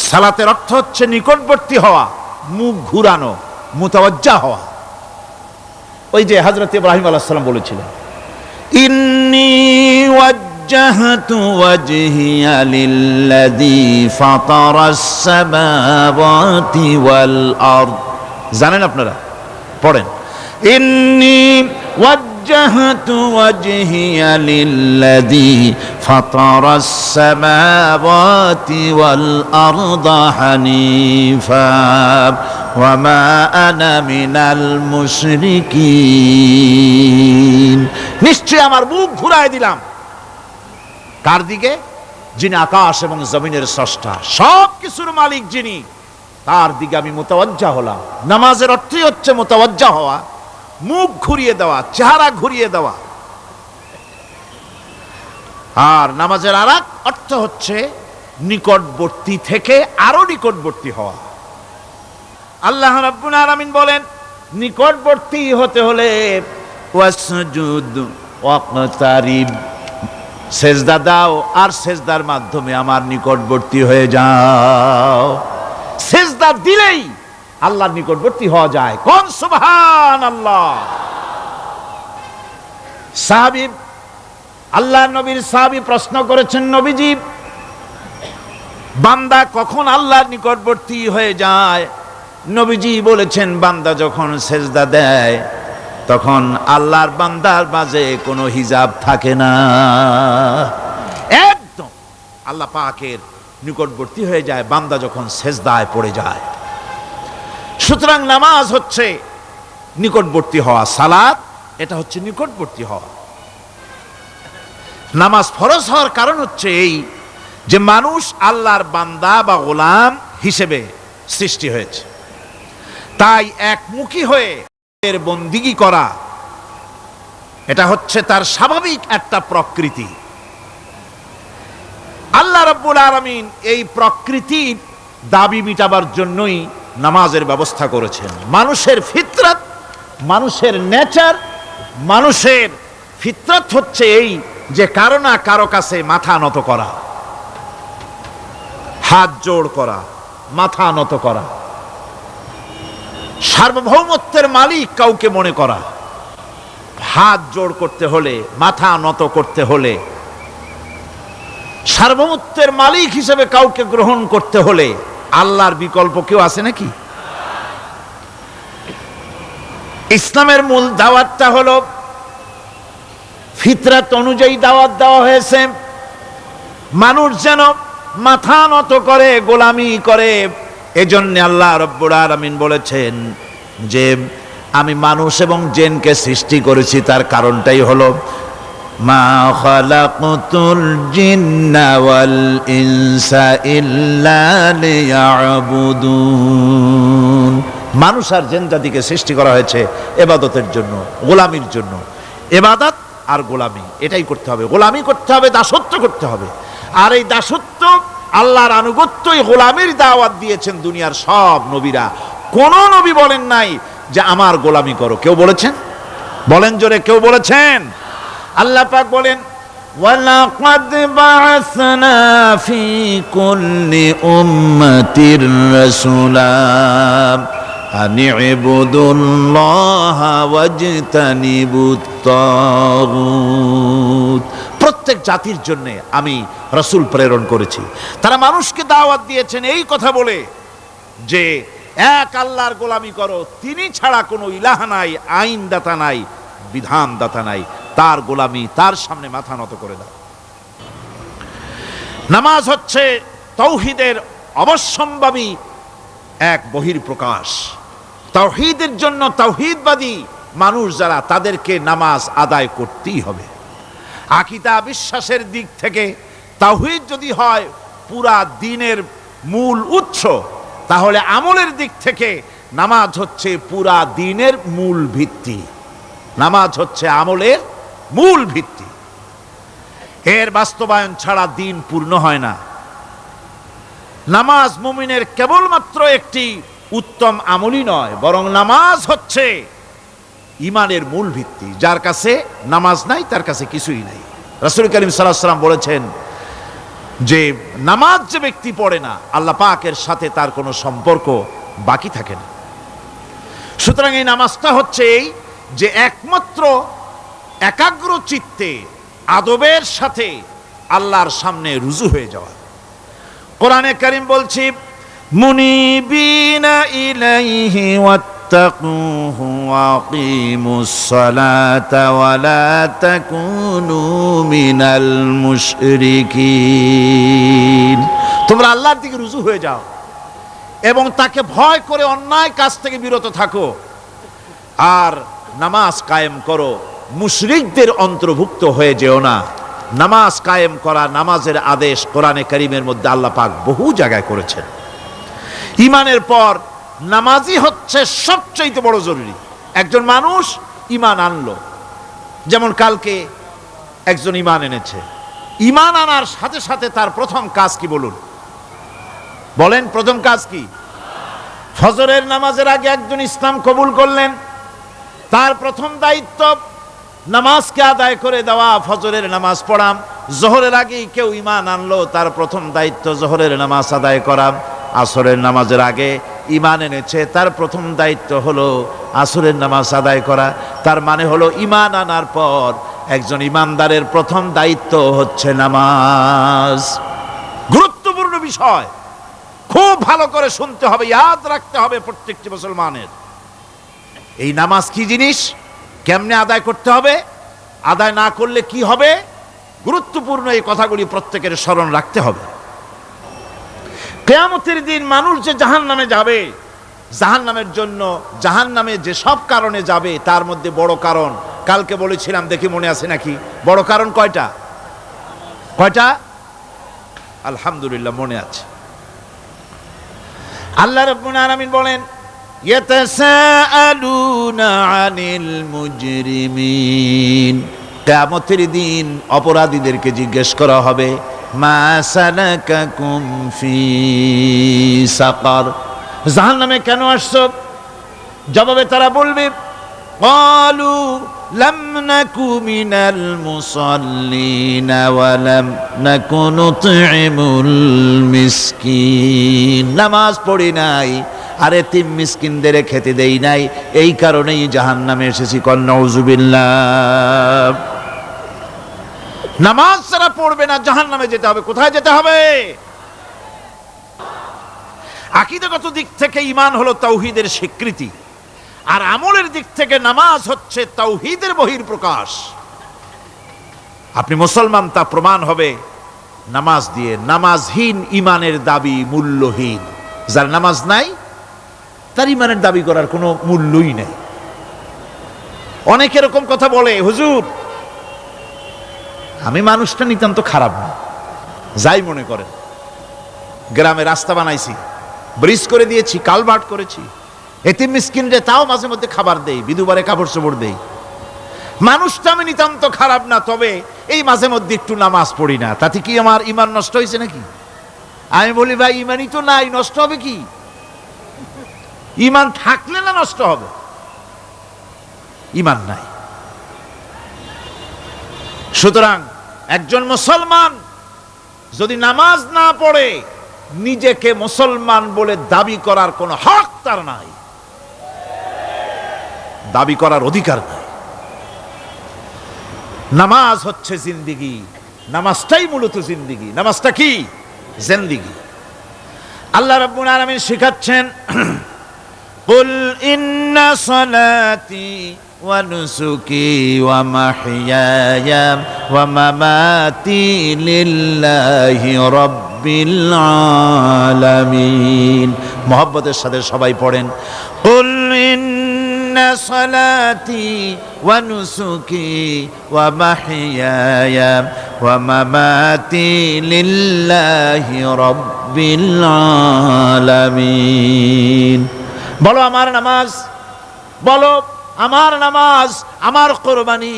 সালাতের অর্থ হচ্ছে নিকটবর্তী হওয়া, মুখ ঘুরানো, মুতাওয়াজ্জা হওয়া। ওই যে হযরত ইব্রাহিম আলাইহিস সালাম বলেছিলেন, ইন্নী ওয়াজ্জাহতু ওয়াজহিয়া লিল্লাযী ফাতারাস সামাওয়াতি ওয়াল আরদ। জানেন আপনারা? পড়েন, ইন্নী ওয়াজ্জাহতু ওয়াজহিয়া লিল্লাযী ফাতারাস সামাওয়াতি ওয়াল আরদা হানিফা ওয়া মা আনা মিনাল মুশরিকিন। নিশ্চয় আমার মুখ ঘুরায় দিলাম কার দিকে? যিনি আকাশ এবং জমিনের স্রষ্টা, সব কিছুর মালিক যিনি, তার দিকে আমি মুতাওয়াজ্জা হলাম। নামাজের অর্থই হচ্ছে মুতাওয়াজ্জা হওয়া, মুখ ঘুরিয়ে দেওয়া, চেহারা ঘুরিয়ে দেওয়া। আর নামাজের আরেক অর্থ হচ্ছে নিকটবর্তী থেকে আরো নিকটবর্তী হওয়া। আল্লাহ রাব্বুল আলামিন বলেন, নিকটবর্তী হতে হলে ওয়াসজুদ ওয়াকতারিব, সেজদা দাও আর সেজদার মাধ্যমে আমার নিকটবর্তী হয়ে যাও। সেজদা দিলেই আল্লাহর নিকটবর্তী হওয়া যায়। কোন সুবহানাল্লাহ। সাহাবী, আল্লাহ নবীর সাহাবী প্রশ্ন করেছেন, নবীজি, বান্দা কখন আল্লাহর নিকটবর্তী হয়ে যায়? নবীজি বলেছেন, বান্দা যখন সেজদা দেয় তখন আল্লাহর বান্দার মাঝে কোনো হিজাব থাকে না, একদম আল্লাহ পাকের নিকটবর্তী হয়ে যায় বান্দা যখন সেজদায় পড়ে যায়। সুতরাং নামাজ হচ্ছে নিকটবর্তী হওয়া, সালাত এটা হচ্ছে নিকটবর্তী হওয়া। নামাজ ফরজ হওয়ার কারণ হচ্ছে এই যে মানুষ আল্লাহর বান্দা বা গোলাম হিসেবে সৃষ্টি হয়েছে, তাই একমুখী হয়ে এর বন্দিগি করা এটা হচ্ছে তার স্বাভাবিক একটা প্রকৃতি। আল্লাহ রাব্বুল আলামিন এই প্রকৃতির দাবি মিটাবার জন্যই নামাজের ব্যবস্থা করেছেন। মানুষের ফিতরত, মানুষের নেচার, মানুষের ফিতরত হচ্ছে এই যে কারো না কারো কাছে মাথা নত করা, হাত জোড় করা, মাথা নত করা, সার্বভৌমত্বের মালিক কাউকে মনে করা। হাত জোড় করতে হলে, মাথা নত করতে হলে, সার্বভৌমত্বের মালিক হিসেবে কাউকে গ্রহণ করতে হলে আল্লাহর বিকল্প কেউ আছে নাকি? ইসলামের মূল দাওয়াতটা হলো ফিতরাত অনুযায়ী দাওয়াত দেওয়া হয়েছে, মানুষ যেন মাথা নত করে, গোলামি করে। এজন্য আল্লাহ রাব্বুল আলামিন বলেছেন যে আমি মানুষ এবং জিনকে সৃষ্টি করেছি, তার কারণটাই হলো মা খালাকতুল জিন্না ওয়াল ইনসা ইল্লা লিয়াবুদুন। মানুষ আর জিন জাতিকে সৃষ্টি করা হয়েছে ইবাদতের জন্য, গোলামির জন্য। ইবাদত আর গোলামি এটাই করতে হবে, গোলামি করতে হবে, দাসত্ব করতে হবে। আর এই দাসত্ব, আল্লাহর আনুগত্যই গোলামির দাওয়াত দিয়েছেন দুনিয়ার সব নবীরা। কোন নবী বলেন নাই যে আমার গোলামি করো। কেউ বলেছেন? বলেন জোরে, কেউ বলেছেন? আল্লাহ পাক বলেন, ওয়ালাকাদ বা'আসনা ফি কুল্লি উম্মাতির রাসূলা আন ইবুদুল্লাহা ওয়াজতানিবুত তাগুত। প্রত্যেক জাতির জন্য আমি রাসূল প্রেরণ করেছি, তারা মানুষকে দাওয়াত দিয়েছেন এই কথা বলে যে এক আল্লাহর গোলামি করো, তিনি ছাড়া কোনো ইলাহ নাই, আইনদাতা নাই, বিধানদাতা নাই, তার গোলামি, তার সামনে মাথা নত করে দাও। নামাজ হচ্ছে তাওহীদের অবশ্যম্ভাবী এক বহির্প্রকাশ। তাওহীদের জন্য তাওহীদবাদী মানুষ যারা, তাদেরকে নামাজ আদায় করতেই হবে। আকীদা বিশ্বাসের দিক থেকে তাওহীদ যদি হয় পুরা দ্বীনের মূল উৎস, তাহলে আমলের দিক থেকে নামাজ হচ্ছে পুরা দ্বীনের মূল ভিত্তি। নামাজ হচ্ছে আমলের মূল ভিত্তি, এর বাস্তবায়ন ছাড়া দ্বীন পূর্ণ হয় না। নামাজ মুমিনের কেবলমাত্র একটি উত্তম আমলই নয়, বরং নামাজ হচ্ছে ঈমানের মূল ভিত্তি। যার কাছে নামাজ নাই তার কাছে কিছুই নাই। রাসূল করিম সাল্লাল্লাহু আলাইহি ওয়াসাল্লাম বলেছেন, যে নামাজ যে ব্যক্তি পড়ে না, আল্লাহ পাকের সাথে তার কোনো সম্পর্ক বাকি থাকে না। সুতরাং এই নামাজটা হচ্ছে এই যে একমাত্র একাগ্র চিত্তে আদবের সাথে আল্লাহর সামনে রুজু হয়ে যাওয়া। কোরআনে কারীম বলছি, মুনিবিনা ইলাইহি ওয়াত্তাকুহু ওয়াকিমুস সালাতা ওয়া লা তাকুনু মিনাল মুশরিকিন। তোমরা আল্লাহর দিকে রুজু হয়ে যাও এবং তাকে ভয় করে অন্যায় কাজ থেকে বিরত থাকো, আর নামাজ কায়েম করো, মুশরিকদের অন্তর্ভুক্ত হয়ে যেও না। নামাজ কায়েম করা, নামাজের আদেশ কোরআনে কারীমের মধ্যে আল্লাহ পাক বহু জায়গায় করেছেন। ঈমানের পর নামাজই হচ্ছে সবচেয়ে বড় জরুরি। একজন মানুষ ঈমান আনলো, যেমন কালকে একজন ঈমান এনেছে, ঈমান আনার সাথে সাথে তার প্রথম কাজ কি বলুন? বলেন, প্রথম কাজ কি? ফজরের নামাজের আগে একজন ইসলাম কবুল করলেন, তার প্রথম দায়িত্ব নামাজকে আদায় করে দেওয়া, ফজরের নামাজ পড়া। জোহরের আগেই কেউ ঈমান আনলো, তার প্রথম দায়িত্ব জোহরের নামাজ আদায় করা। আসরের নামাজের আগে ঈমান এনেছে, তার প্রথম দায়িত্ব হলো আসরের নামাজ আদায় করা। তার মানে হলো ঈমান আনার পর একজন ঈমানদারের প্রথম দায়িত্ব হচ্ছে নামাজ। গুরুত্বপূর্ণ বিষয়, খুব ভালো করে শুনতে হবে, ইয়াদ রাখতে হবে প্রত্যেকটি মুসলমানের। এই নামাজ কি জিনিস, কেমনে আদায় করতে হবে, আদায় না করলে কি হবে, গুরুত্বপূর্ণ এই কথাগুলি প্রত্যেকের স্মরণ রাখতে হবে। কিয়ামতের দিন মানুষ যে জাহান্নামে যাবে, জাহান্নামের জন্য, জাহান্নামে যে সব কারণে যাবে তার মধ্যে বড় কারণ কালকে বলেছিলাম, দেখি মনে আছে নাকি? বড় কারণ কয়টা? কয়টা? আলহামদুলিল্লাহ মনে আছে। আল্লাহ রাব্বুল আলামিন বলেন, ইয়াতাসাআলুনা আনিল মুজরিমিন। কিয়ামতের দিন অপরাধীদেরকে জিজ্ঞেস করা হবে, মা সালাকাকুম ফি সাকার, জাহান্নামে কেন আসছো? জবাবে তারা বলবে, ক্বালু লাম নাকু মিনাল মুসাল্লিনা ওয়া লাম নাকু নুতঈমুল মিসকিন। নামাজ পড়ি নাই আর এতিম মিসকিনদের খেতে দেই নাই, এই কারণেই জাহান্নামে এসেছি। কল নাউযুবিল্লাহ। নামাজ যারা পড়বে না জাহান্নামে যেতে হবে। কোথায় যেতে হবে? আকীদাগত দিক থেকে ঈমান হলো তাওহীদের স্বীকৃতি, আর আমলের দিক থেকে নামাজ হচ্ছে তাওহীদের বহিঃপ্রকাশ। আপনি মুসলমান তা প্রমাণ হবে নামাজ দিয়ে। নামাজহীন ঈমানের দাবি মূল্যহীন। যার নামাজ নাই তার ঈমানের দাবি করার কোনো মূল্যই নেই। অনেক এরকম কথা বলে, হুজুর আমি মানুষটা নিতান্ত খারাপ না, যাই মনে করেন, গ্রামে রাস্তা বানাইছি, ব্রিজ করে দিয়েছি, কালভার্ট করেছি, এতিম মিসকিনরে তাও মাঝে মধ্যে খাবার দেই, বিধবারে কাপড় চোপড় দেই, মানুষটা আমি নিতান্ত খারাপ না, তবে এই মাঝে মধ্যে একটু নামাজ পড়ি না, তাতে কি আমার ঈমান নষ্ট হয়েছে নাকি? আমি বলি, ভাই ঈমানই তো নাই, নষ্ট হবে কি? ঈমান থাকলে না নষ্ট হবে? ঈমান নাই। সুতরাং একজন মুসলমান যদি নামাজ না পড়ে, নিজেকে মুসলমান বলে দাবি করার কোনো হক তার নাই, দাবি করার অধিকার নাই। নামাজ হচ্ছে জিন্দিগি, নামাজটাই মূলত জিন্দিগি। নামাজটা কি? জিন্দিগি। আল্লাহ রাব্বুল আলামিন শিখাচ্ছেন, কুল ইন্না সালাতি ওয়া নুসুকি ওয়া মাহইয়ায়া ওয়া মামাতি লিল্লাহি রাব্বিল আলামিন। মুহাব্বতের সাথে সবাই পড়েন, কুল ইন্না সালাতি ওয়া নুসুকি ওয়া মাহইয়ায়া ওয়া মামাতি লিল্লাহি রাব্বিল আলামিন। বলো আমার নামাজ, বলো আমার নামাজ, আমার কোরবানি,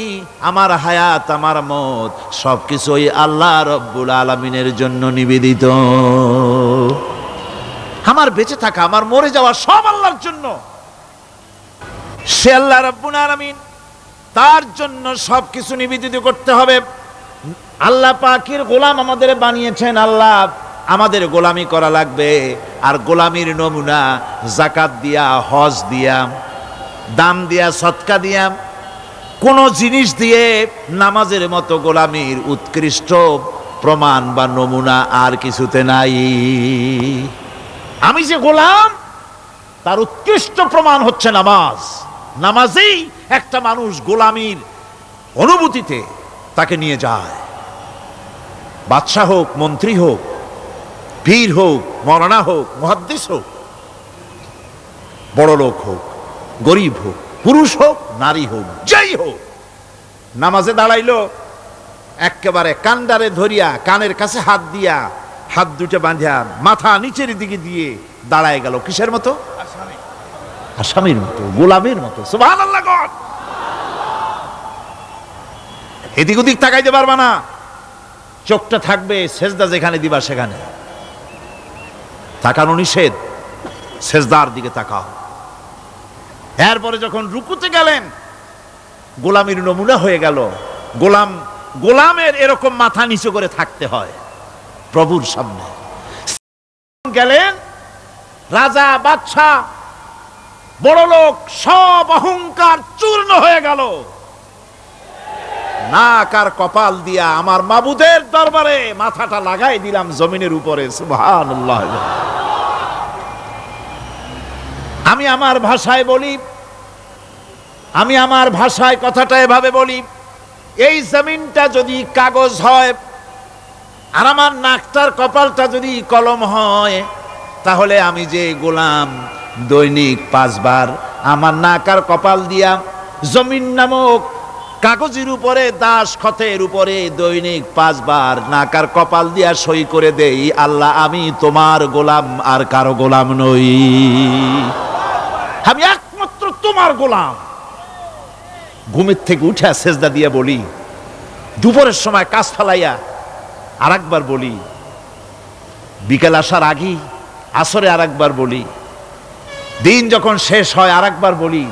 আমার হায়াত, আমার মত সবকিছুই আল্লাহ রব্বুল আলামিনের জন্য নিবেদিত। আমার বেঁচে থাকা, আমার মরে যাওয়া সব আল্লাহর জন্য। সে আল্লাহ রব্বুল আলামিন, তার জন্য সবকিছু নিবেদিত করতে হবে। আল্লাহ পাকের গোলাম আমাদের বানিয়েছেন, আল্লাহ আমাদের গোলামি করা লাগবে। আর গোলামির নমুনা যাকাত দিয়া, হজ দিয়া, দান দিয়া, সদকা দিয়া, কোন জিনিস দিয়ে নামাজের মতো গোলামির উৎকৃষ্ট প্রমাণ বা নমুনা আর কিছুতে নাই। আমি যে গোলাম তার উৎকৃষ্ট প্রমাণ হচ্ছে নামাজ। নামাজেই একটা মানুষ গোলামির অনুভূতিতে তাকে নিয়ে যায়। বাদশাহ হোক, মন্ত্রী হোক, পীর হোক, মৌলানা হোক, মুহাদ্দিস হোক, বড় লোক হোক, গরিব হোক, পুরুষ হোক, নারী হোক, যাই হোক, নামাজে দাঁড়াইলো, একেবারে কান্ডারে ধরিয়া কানের কাছে হাত দিয়া, হাত দুটো বাঁধিয়া মাথা নিচের দিকে দিয়ে দাঁড়ায় গেল। কিসের মতো? আসামির মতো, গোলামের মতো। সুবহানাল্লাহ। এদিক ওদিক তাকাইতে পারবা না, চোখটা থাকবে সেজদা যেখানে দিবা সেখানে। তাকানো নিষেধ, সেজদার দিকে তাকাও। এরপরে যখন রুকুতে গেলেন, গোলামির নমুনা হয়ে গেল। গোলামের এরকম মাথা নিচু করে থাকতে হয় প্রভুর সামনে। গেলেন, রাজা, বাদশাহ, বড় লোক, সব অহংকার চূর্ণ হয়ে গেল। নাক আর কপাল দিয়া আমার মাবুদের দরবারে মাথাটা লাগাই দিলাম জমিনের উপরে। সুবহানাল্লাহ। আমি আমার ভাষায় বলি, আমি আমার ভাষায় কথাটা এভাবে বলি, এই জমিনটা যদি কাগজ হয় আর আমার নাকটার কপালটা যদি কলম হয়, তাহলে আমি যে গোলাম দৈনিক 5 বার আমার নাক আর কপাল দিয়া জমিন নামক কাগজের উপরে, দাস খতের উপরে দৈনিক 5 বার নাক আর কপাল দিয়া সই করে দেই, আল্লাহ আমি তোমার গোলাম, আর কারো গোলাম নই, আমি একমাত্র তোমার গোলাম। ঘুমের থেকে উঠে সেজদা দিয়া বলি, দুপুরের সময় কাজ ফালাইয়া আর একবার বলি, বিকেল আসার আগেই আসরে আর একবার বলি, দিন যখন শেষ হয় আর একবার বলি,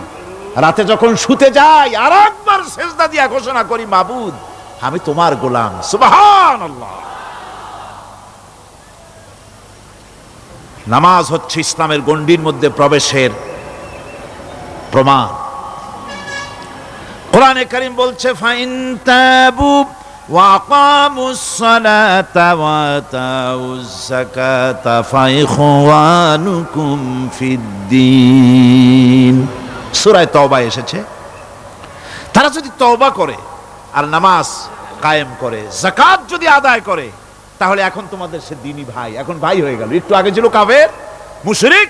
রাতে যখন শুতে যাই আর একবার সেজদা দিয়া ঘোষণা করি, মাবুদ আমি তোমার গোলাম। সুবহানাল্লাহ। নামাজ হচ্ছে ইসলামের গণ্ডির মধ্যে প্রবেশের প্রমাণ। কোরআনে কারীম বলছে, ফাইন তাবু ওয়া আকামুস সালাতা ওয়া আতাউজ যাকাতা ফাইখওয়ানুকুম ফিদ্দীন। সূরা তওবা এসেছে, তারা যদি তওবা করে আর নামাজ কায়েম করে, যাকাত যদি আদায় করে, তাহলে এখন তোমাদের সে দ্বীনি ভাই, এখন ভাই হয়ে গেল। একটু আগে ছিল কাফের, মুশরিক,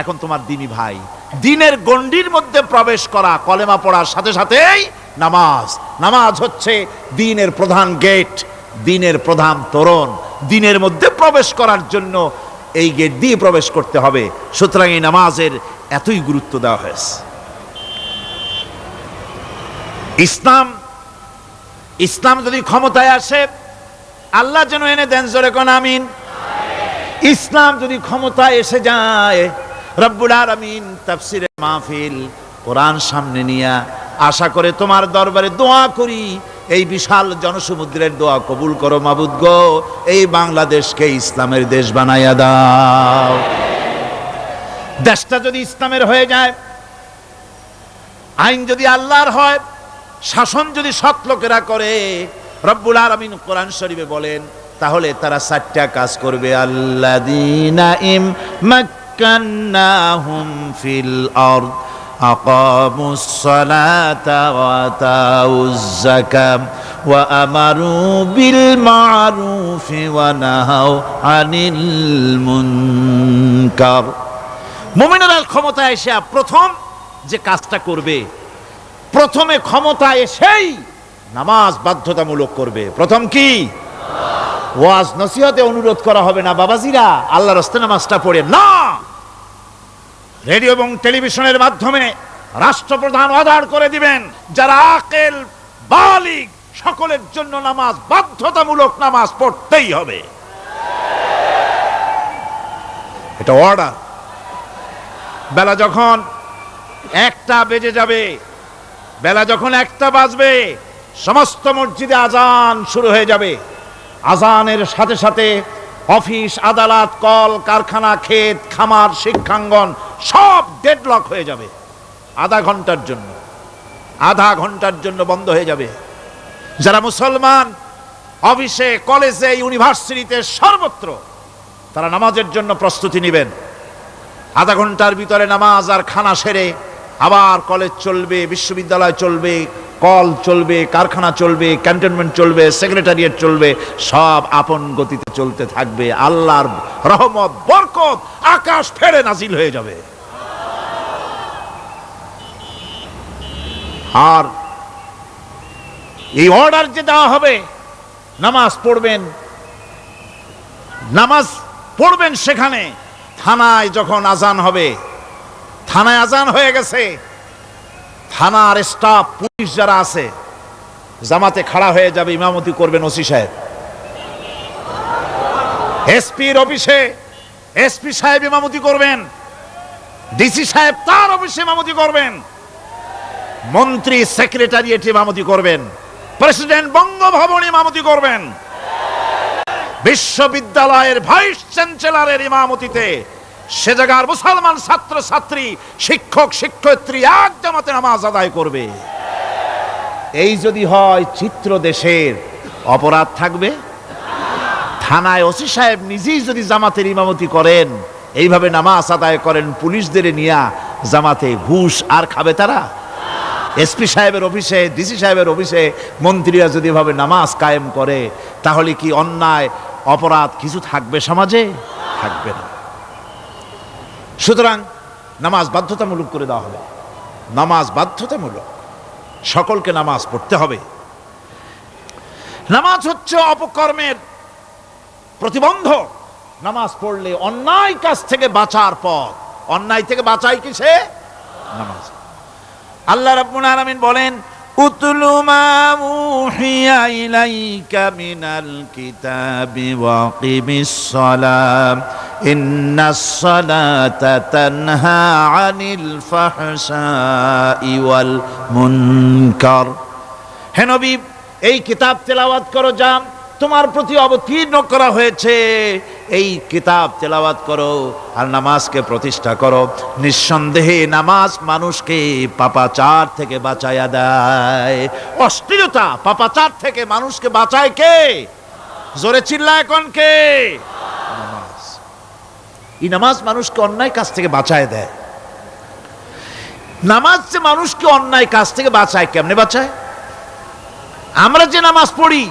এখন তোমার দ্বীনি ভাই। দ্বীনের গণ্ডির মধ্যে প্রবেশ করা, কলেমা পড়ার সাথে সাথেই নামাজ। নামাজ হচ্ছে দ্বীনের প্রধান গেট, দ্বীনের প্রধান তোরণ। দ্বীনের মধ্যে প্রবেশ করার জন্য এই গেট দিয়ে প্রবেশ করতে হবে। সুতরাং এই নামাজের এতই গুরুত্ব দেওয়া হয়েছে। ইসলাম যদি ক্ষমতায় আসে, আল্লাহ যেন এনে দেন, জোরে কোন আমিন। ইসলাম যদি ক্ষমতায় এসে যায়, রব্বুল আলামিন তাফসিরে মাহফিল, কোরআন সামনে নিয়ে আশা করে তোমার দরবারে দোয়া করি, এই বিশাল জনসমুদ্রের দোয়া কবুল করো মাবুদ গো, এই বাংলাদেশকে ইসলামের দেশ বানাইয়া দাও। দেশটা যদি ইসলামের হয়ে যায়, আইন যদি আল্লাহর হয়, শাসন যদি সৎ লোকেরা করে, রব্বুল আলামিন কোরআন শরীফে বলেন, তাহলে তারা 4টা কাজ করবে। আল্লাযীনা মাক্কান্নাহুম ফিল আরদ আকামুস সালাতা ওয়া আতাউজ যাকাত ওয়া আমারু বিল মা'রুফি ওয়া নাহাউ আনিল মুনকার। মুমিনেরা ক্ষমতায় এসে প্রথম যে কাজটা করবে, প্রথমে ক্ষমতা এসেই নামাজ বাধ্যতামূলক করবে। প্রথম কি? ওয়াজ নসিহতে অনুরোধ করা হবে না, বাবাজিরা আল্লাহর রাস্তায় নামাজটা পড়ে না। রেডিও এবং টেলিভিশনের মাধ্যমে রাষ্ট্রপ্রধান অর্ডার করে দিবেন, যারা আকেল বালিগ সকলের জন্য নামাজ বাধ্যতামূলক, নামাজ পড়তেই হবে, এটা অর্ডার। বেলা যখন 1টা বেজে যাবে, বেলা যখন 1টা বাজবে, সমস্ত মসজিদে আজান শুরু হয়ে যাবে। আজানের সাথে সাথে অফিস, আদালত, কল কারখানা, ক্ষেত খামার, শিক্ষাঙ্গন সব ডেডলক হয়ে যাবে। আধা ঘন্টার জন্য বন্ধ হয়ে যাবে। যারা মুসলমান অফিসে, কলেজে, ইউনিভার্সিটিতে, সর্বত্র তারা নামাজের জন্য প্রস্তুতি নেবেন। আধা ঘন্টার ভিতরে নামাজ আর খানা সেরে আবার কলেজ চলবে, বিশ্ববিদ্যালয় চলবে, কল চলবে, কারখানা চলবে, ক্যান্টনমেন্ট চলবে, সেক্রেটারিয়েট চলবে, সব আপন গতিতে চলতে থাকবে। আল্লাহর রহমত, বরকত আকাশ ফেড়ে নাজিল হয়ে যাবে। আর এই অর্ডার যে দেওয়া হবে, নামাজ পড়বেন সেখানে। থানায় যখন আজান হবে, থানায় আজান হয়ে গেছে, থানার স্টাফ, পুলিশ যারা আছে জামাতে খাড়া হয়ে যাবে, ইমামতি করবেন ওসি সাহেব। এসপির অফিসে এসপি সাহেব ইমামতি করবেন, ডিসি সাহেব তার অফিসে ইমামতি করবেন, মন্ত্রী সেক্রেটারিয়েট ইমামতি করবেন, প্রেসিডেন্ট বঙ্গভবন ইমামতি করবেন, বিশ্ববিদ্যালয়ের ভাইস চ্যান্সেলরের ইমামতিতে সে জায়গার মুসলমান ছাত্র ছাত্রী, শিক্ষক শিক্ষয়িত্রী এক জামাতে নামাজ আদায় করবে। এই যদি হয় চিত্র দেশের, অপরাধ থাকবে? থানায় ওসি সাহেব নিজেই যদি জামাতের ইমামতি করেন, এইভাবে নামাজ আদায় করেন পুলিশদের নিয়ে জামাতে, ঘুষ আর খাবে তারা? এসপি সাহেবের অফিসে, ডিসি সাহেবের অফিসে মন্ত্রীরা যদি এভাবে নামাজ কায়েম করে, তাহলে কি অন্যায় অপরাধ কিছু থাকবে সমাজে? থাকবে না। সুতরাং নামাজ বাধ্যতামূলক করে দেওয়া হবে। নামাজ বাধ্যতামূলক, সকলকে নামাজ পড়তে হবে। নামাজ হচ্ছে অপকর্মের প্রতিবন্ধক। নামাজ পড়লে অন্যায় কাজ থেকে বাঁচার পথ। অন্যায় থেকে বাঁচাই কিসে? নামাজ। আল্লাহ রাব্বুল আলামিন বলেন, উতলু মা উহিয়া ইলাইকা মিনাল কিতাবি ওয়া কিমিস সালাম ইন্নাস সালাতা তানহা আনিল ফাহশাই ওয়াল মুনকার। হে নবী, এই কিতাব তেলাওয়াত করো, যা তোমার প্রতি অবতীর্ণ করা হয়েছে, এই কিতাব তেলাওয়াত করো আর নামাজকে প্রতিষ্ঠা করো। নিঃসন্দেহে নামাজ মানুষকে পাপাচার থেকে বাঁচায়া দেয়। অশ্লীলতা, পাপাচার থেকে মানুষকে বাঁচায় কে? জোরে চিল্লায় কোন কে? নামাজ। এই নামাজ মানুষকে অন্যায় কাজ থেকে বাঁচায় দেয়। নামাজ যে মানুষকে অন্যায় কাজ থেকে বাঁচায়, কেমনে বাঁচায়? আমরা যে নামাজ পড়ি,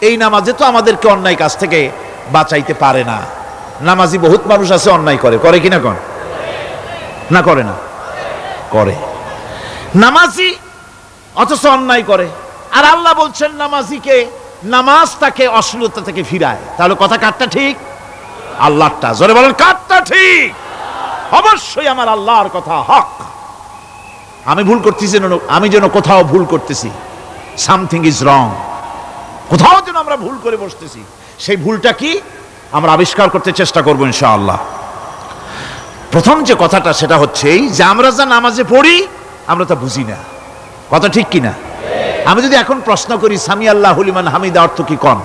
এই নামাজে তো আমাদেরকে অন্যায় কাজ থেকে বাঁচাইতে পারে না। নামাজি বহুত মানুষ আছে অন্যায় করে, করে কিনা কোন? না করে না? করে। নামাজি অথচ অন্যায় করে। আর আল্লাহ বলছেন নামাজিকে, নামাজ তাকে অশ্লীলতা থেকে ফিরায়। তাহলে কথা কারটা ঠিক? আল্লাহরটা। জোরে বলেন, কারটা ঠিক? অবশ্যই আমার আল্লাহর কথা হক। আমি ভুল করতেছি, আমি যেন কোথাও ভুল করতেছি, সামথিং ইজ রং, কোথাও যেন আমরা ভুল করে বসতেছি, সেই ভুলটা কি আমরা আবিষ্কার করতে চেষ্টা করবো ইনশাআল্লাহ। প্রথম যে কথাটা সেটা হচ্ছে এই যে আমরা যা নামাজে পড়ি আমরা তা বুঝি না। কথা ঠিক কিনা? আমি যদি এখন প্রশ্ন করি সামি আল্লাহু লিমান হামিদা অর্থ কি কোন,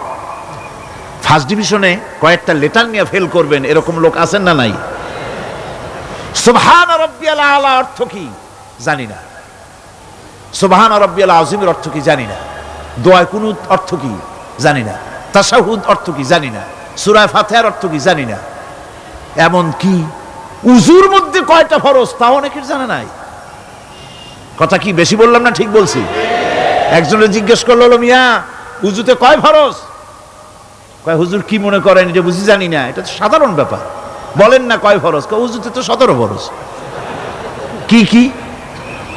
ফার্স্ট ডিভিশনে কয়েকটা লেটার নিয়ে ফেল করবেন এরকম লোক আছেন না নাই? সুবহান রাব্বিয়াল আলা অর্থ কি জানি না, সুবহান রাব্বিয়াল আযীমের অর্থ কি জানি না, দোয়া কুনুত অর্থ কি জানি না, তাশাহুদ অর্থ কি জানি না, সূরা ফাতিহার অর্থ কি জানি না। এমন কি উজুর মধ্যে কয়টা ফরজ তাও অনেকের জানা নাই। কথা কি বেশি বললাম না ঠিক বলছি? একজনে জিজ্ঞেস করলো, মিয়া উজুতে কয় ফরজ? কয় হুজুর কি মনে করেন যে বুঝি জানি না? এটা তো সাধারণ ব্যাপার, বলেন না কয় ফরজ? কয় উজুতে তো 17 ফরজ। কি কি?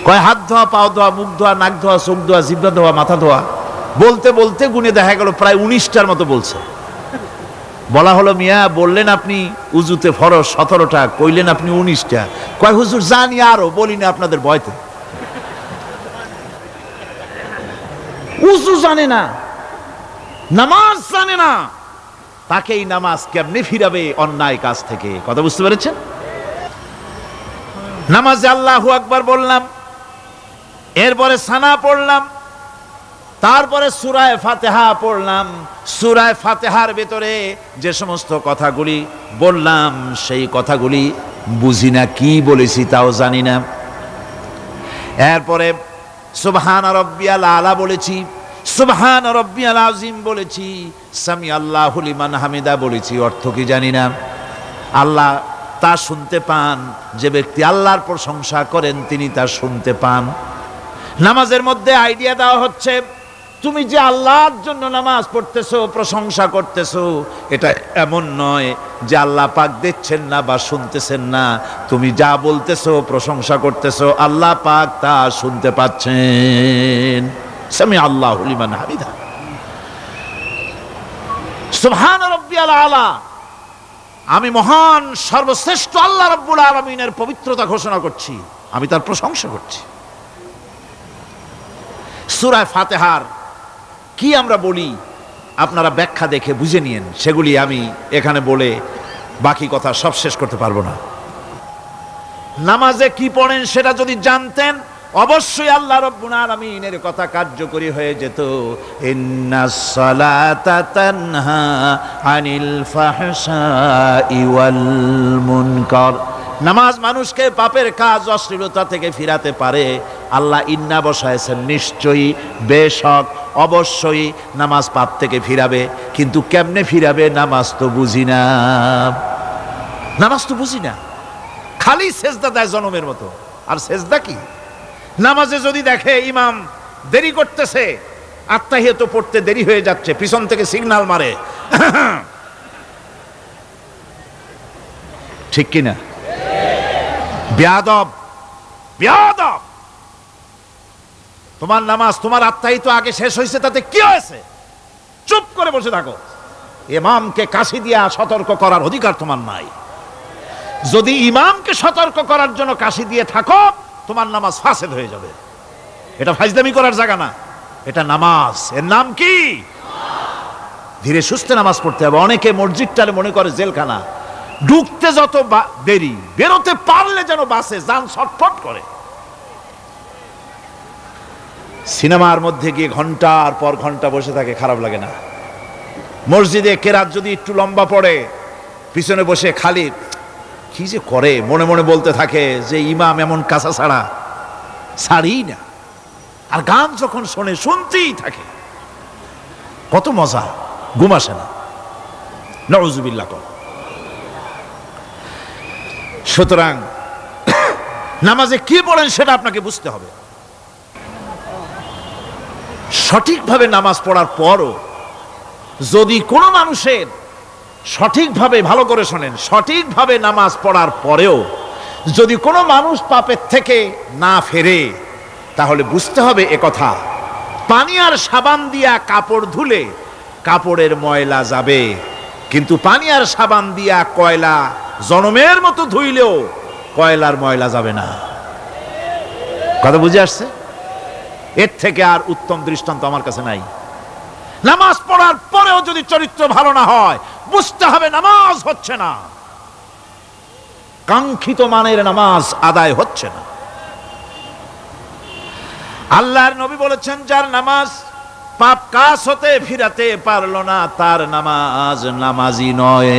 কয় হাত ধোয়া, পাও ধোয়া, মুখ ধোয়া, নাক ধোয়া, চোখ ধোয়া, জিহ্বা ধোয়া, মাথা ধোয়া। বলতে বলতে গুনে দেখা গেল প্রায় 19টার মতো বলছে। বলা হলো, মিয়া বললেন আপনি উজুতে ফরজ 17টা, কইলেন আপনি 19টা। কয় হুজুর জানি আরো, বলি না আপনাদের ভয়তে। উজু জানে না, নামাজ জানে না, তাকে এই নামাজ কেমনে ফিরাবে অন্যায় কাজ থেকে? কথা বুঝতে পেরেছেন? নামাজে আল্লাহু আকবার বললাম, এরপরে সানা পড়লাম, তারপরে সূরা ফাতিহা পড়লাম। সূরা ফাতিহার ভিতরে যে সমস্ত কথাগুলি বললাম সেই কথাগুলি বুঝি না, কি বলেছি তাও জানি না। এরপরে সুবহান রাব্বিয়াল আলা বলেছি, সুবহান রাব্বিয়াল আযীম বলেছি, সামি আল্লাহু লিমান হামিদা বলেছি, অর্থ কি জানি না। আল্লাহ তা শুনতে পান, যে ব্যক্তি আল্লাহর প্রশংসা করেন তিনি তা শুনতে পান। নামাজের মধ্যে আইডিয়া দেওয়া হচ্ছে, তুমি যে আল্লাহর জন্য নামাজ পড়তেছো, প্রশংসা করতেছো, এটা এমন নয় যে আল্লাহ পাক দেখছেন না বা শুনতেছেন না। তুমি যা বলতেছো, প্রশংসা করতেছো, আল্লাহ পাক তা শুনতে পাচ্ছেন। সামি আল্লাহু লিমান হামিদা। সুবহান রাব্বিয়াল আলা, আমি মহান সর্বশ্রেষ্ঠ আল্লাহ রাব্বুল আলামিনের পবিত্রতা ঘোষণা করছি, আমি তার প্রশংসা করছি। সূরা ফাতিহার কি আমরা বলি আপনারা ব্যাখ্যা দেখে বুঝে নিয়েন, সেগুলি আমি এখানে বলে বাকি কথা সব শেষ করতে পারবো না। নামাজে কি পড়েন সেটা যদি জানতেন, অবশ্যই আল্লাহ রাব্বুল আলামিনের কথা কার্যকরী হয়ে যেত। ইন্নাস সালাতা তানহা আনিল ফাহশাই ওয়াল মুনকার, নামাজ মানুষকে পাপের কাজ, অশ্লীলতা থেকে ফিরাতে পারে। আল্লাহ ইন্না বসায়ছেন, নিশ্চয়ই, বেশক, অবশ্যই নামাজ পাপ থেকে ফিরাবে। কিন্তু কেমনে ফিরাবে নামাজ তো বুঝি না, নামাজ তো বুঝি না। খালি সেজদা দেয় জনমের মতো, আর সেজদা কি? নামাজে যদি দেখে ইমাম দেরি করতেছে, আত্তাহিয়াত পড়তে দেরি হয়ে যাচ্ছে, পিছন থেকে সিগন্যাল মারে, ঠিক কিনা? বেয়াদব, বেয়াদব। তোমার নামাজ, তোমার আত্তাহিয়াত আগে শেষ হয়েছে, তাতে কি হয়েছে? চুপ করে বসে থাকো। ইমামকে কাশি দিয়া সতর্ক করার অধিকার তোমার নাই। যদি ইমামকে সতর্ক করার জন্য কাশি দিয়ে থাকো, তোমার নামাজ ফাসেদ হয়ে যাবে। এটা ফাজলামি করার জায়গা না, এটা নামাজ। এর নাম কি? ধীরে সুস্থে নামাজ পড়তে হবে। অনেকে মসজিদটারে মনে করে জেলখানা, ঢুকতে যত দেরি, বেরোতে পারলে যেন বাসে যান ছটফট করে। সিনেমার মধ্যে গিয়ে ঘন্টার পর ঘন্টা বসে থাকে, খারাপ লাগে না? মসজিদে কেরাত যদি একটু লম্বা পড়ে, পিছনে বসে খালি কি যে করে মনে মনে বলতে থাকে যে ইমাম এমন কাঁচা ছাড়া ছাড়ি না। আর গান যখন শোনে শুনতেই থাকে, কত মজা, ঘুম আসে না। নাউযুবিল্লাহ। সুতরাং নামাজে কি পড়েন সেটা আপনাকে বুঝতে হবে। সঠিকভাবে নামাজ পড়ার পরও যদি কোনো মানুষের সঠিকভাবে, ভালো করে শোনেন, সঠিকভাবে নামাজ পড়ার পরেও যদি কোনো মানুষ পাপের থেকে না ফেরে, তাহলে বুঝতে হবে একথা, পানি আর সাবান দিয়া কাপড় ধুলে কাপড়ের ময়লা যাবে, কিন্তু পানি আর সাবান দিয়া কয়লা জনমের মতো ধুইলেও কয়লার ময়লা যাবে না। কথা বুঝে আসছে? এর থেকে আর উত্তম দৃষ্টান্ত আমার কাছে নাই। নামাজ পড়ার পরেও যদি চরিত্র ভালো না হয়, বুঝতে হবে নামাজ হচ্ছে না, কাঙ্ক্ষিত মানের নামাজ আদায় হচ্ছে না। আল্লাহর নবী বলেছেন, যার নামাজ পাপ কাজ হতে ফিরাতে পারলো না, তার নামাজ নামাজি নয়।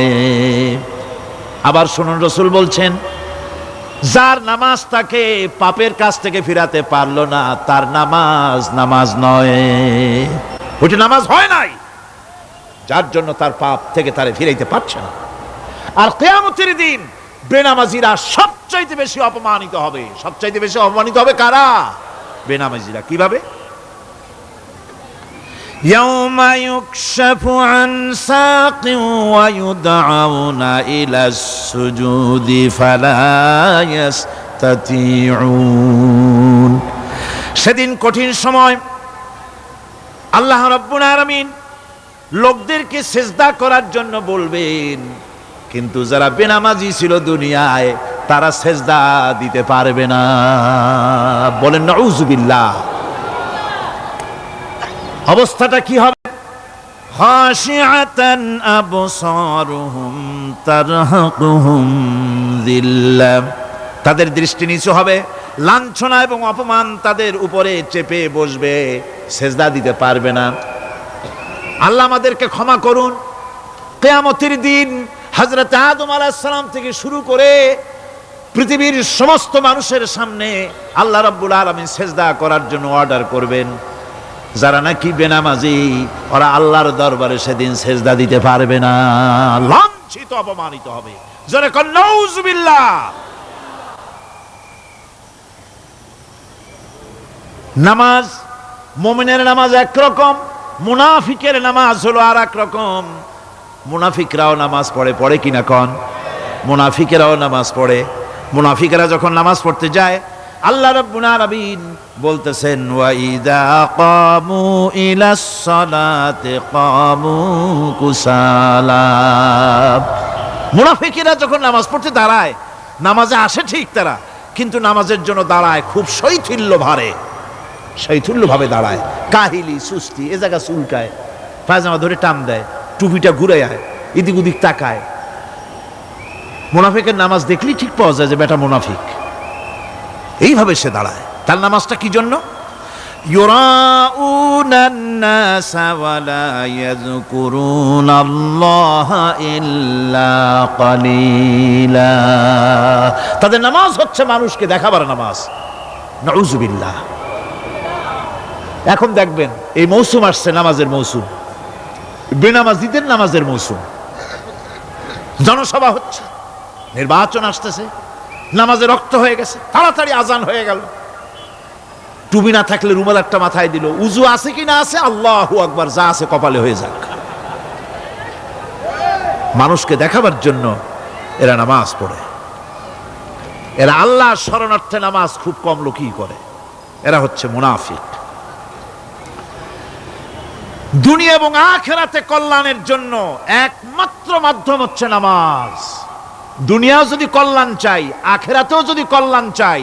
আবার শুনুন, রাসূল বলছেন, যার নামাজ তাকে পাপের কাজ থেকে ফিরাতে পারলো না, তার নামাজ নামাজ নয়। ওইটা নামাজ হয় নাই, যার জন্য তার পাপ থেকে তারে ফিরাইতে পারছে না। আর কিয়ামতের দিন বেনামাজিরা সবচাইতে বেশি অপমানিত হবে। সবচাইতে বেশি অপমানিত হবে কারা? বেনামাজিরা। কিভাবে? ইয়াউমা ইউকশাফু আন সাকিন ওয়া ইউদআউনা ইলাস সুজুদি ফালা ইস্তাতিউন। সেদিন কঠিন সময়, আল্লাহ রাব্বুল আলামিন লোকদেরকে সিজদা করার জন্য বলবেন, কিন্তু যারা বেনামাজি ছিল দুনিয়ায়, তারা সিজদা দিতে পারবে না। বলেন নাউযুবিল্লাহ। অবস্থাটা কি হবে? খাশিআতান আবসারুহুম তারহাকুহুম যিল্লাহ, তাদের দৃষ্টি নিচু হবে, লাঞ্ছনা এবং অপমান তাদের উপরে চেপে বসবে, সেজদা দিতে পারবে না। আল্লাহ আমাদেরকে ক্ষমা করুন। কিয়ামতের দিন হযরত আদম আলাইহিস সালাম থেকে শুরু করে পৃথিবীর সমস্ত মানুষের সামনে আল্লাহ রাব্বুল আলামিন সেজদা করার জন্য অর্ডার করবেন। যারা নাকি বেনামাজি ওরা আল্লাহর দরবারে সেদিন সেজদা দিতে পারবে না, লাঞ্ছিত অপমানিত হবে। জোরে কোন নাউজুবিল্লাহ। নামাজ, মুমিনের নামাজ একরকম, মুনাফিকের নামাজ হলো আর এক রকম। মুনাফিকরাও নামাজ পড়ে, পড়ে কিনা কন? মুনাফিকেরাও নামাজ পড়ে। মুনাফিকেরা যখন নামাজ পড়তে যায় আল্লাহ রাব্বুল আলামিন বলতেছেন ওয়াইদা কামু ইলাস সালাতি কামু কুসালা। মুনাফিকেরা যখন নামাজ পড়তে দাঁড়ায়, নামাজে আসে ঠিক তারা, কিন্তু নামাজের জন্য দাঁড়ায় খুব শৈথিল্যভাবে দাঁড়ায়, কাহিলি সুস্তি, এ জায়গা চুলকায়, পায়জামা ধরে টান দেয়, টুপিটা ঘুরে আয়, এদিক ওদিক তাকায়। মুনাফিকের নামাজ দেখলেই ঠিক পাওয়া যায় যে বেটা মুনাফিক। এইভাবে সে দাঁড়ায়। তার নামাজটা কি জন্য? ইউরাউনান নাসা ওয়ালা ইয়াযকুরুনাল্লাহা ইল্লা কালিলা। তাদের নামাজ হচ্ছে মানুষকে দেখাবার নামাজ। নাউযুবিল্লাহ। এখন দেখবেন এই মৌসুম আসছে, নামাজের মৌসুম, বেনামাজিদের নামাজের মৌসুম। জনসভা হচ্ছে, নির্বাচন আসতেছে, নামাজে রক্ত হয়ে গেছে, তাড়াতাড়ি আজান হয়ে গেল। টুপি না থাকলে রুমাল একটা মাথায় দিল, উজু আছে কি না আছে, আল্লাহু আকবার, যা আছে কপালে হয়ে যাক। মানুষকে দেখাবার জন্য এরা নামাজ পড়ে। এরা আল্লাহর শরণার্থে নামাজ খুব কম লোকই করে। এরা হচ্ছে মুনাফিক। দুনিয়া এবং আখিরাতে কল্যাণের জন্য একমাত্র মাধ্যম হচ্ছে নামাজ। দুনিয়াও যদি কল্যাণ চাই, আখিরাতেও যদি কল্যাণ চাই,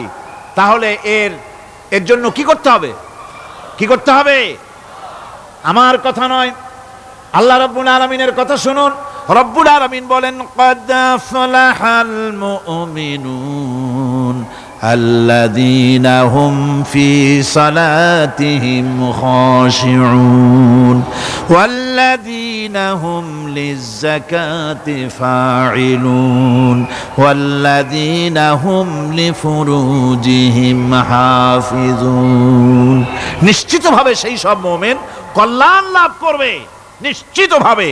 তাহলে এর জন্য কি করতে হবে? কি করতে হবে? আমার কথা নয়, আল্লাহ রাব্বুল আলামিনের কথা শুনুন। রব্বুল আলামিন বলেন ক্বাদ আফলাহাল মুমিনুন আল্লাযীনা হুম ফি সালাতিহিম খাশিউন ওয়াল্লাযীনা হুম লিয-যাকাতি ফাঈলুন ওয়াল্লাযীনা হুম লিফুরুজিহিম হাফিজুন। নিশ্চিতভাবে সেই সব মুমিন কল্যাণ লাভ করবে, নিশ্চিতভাবে।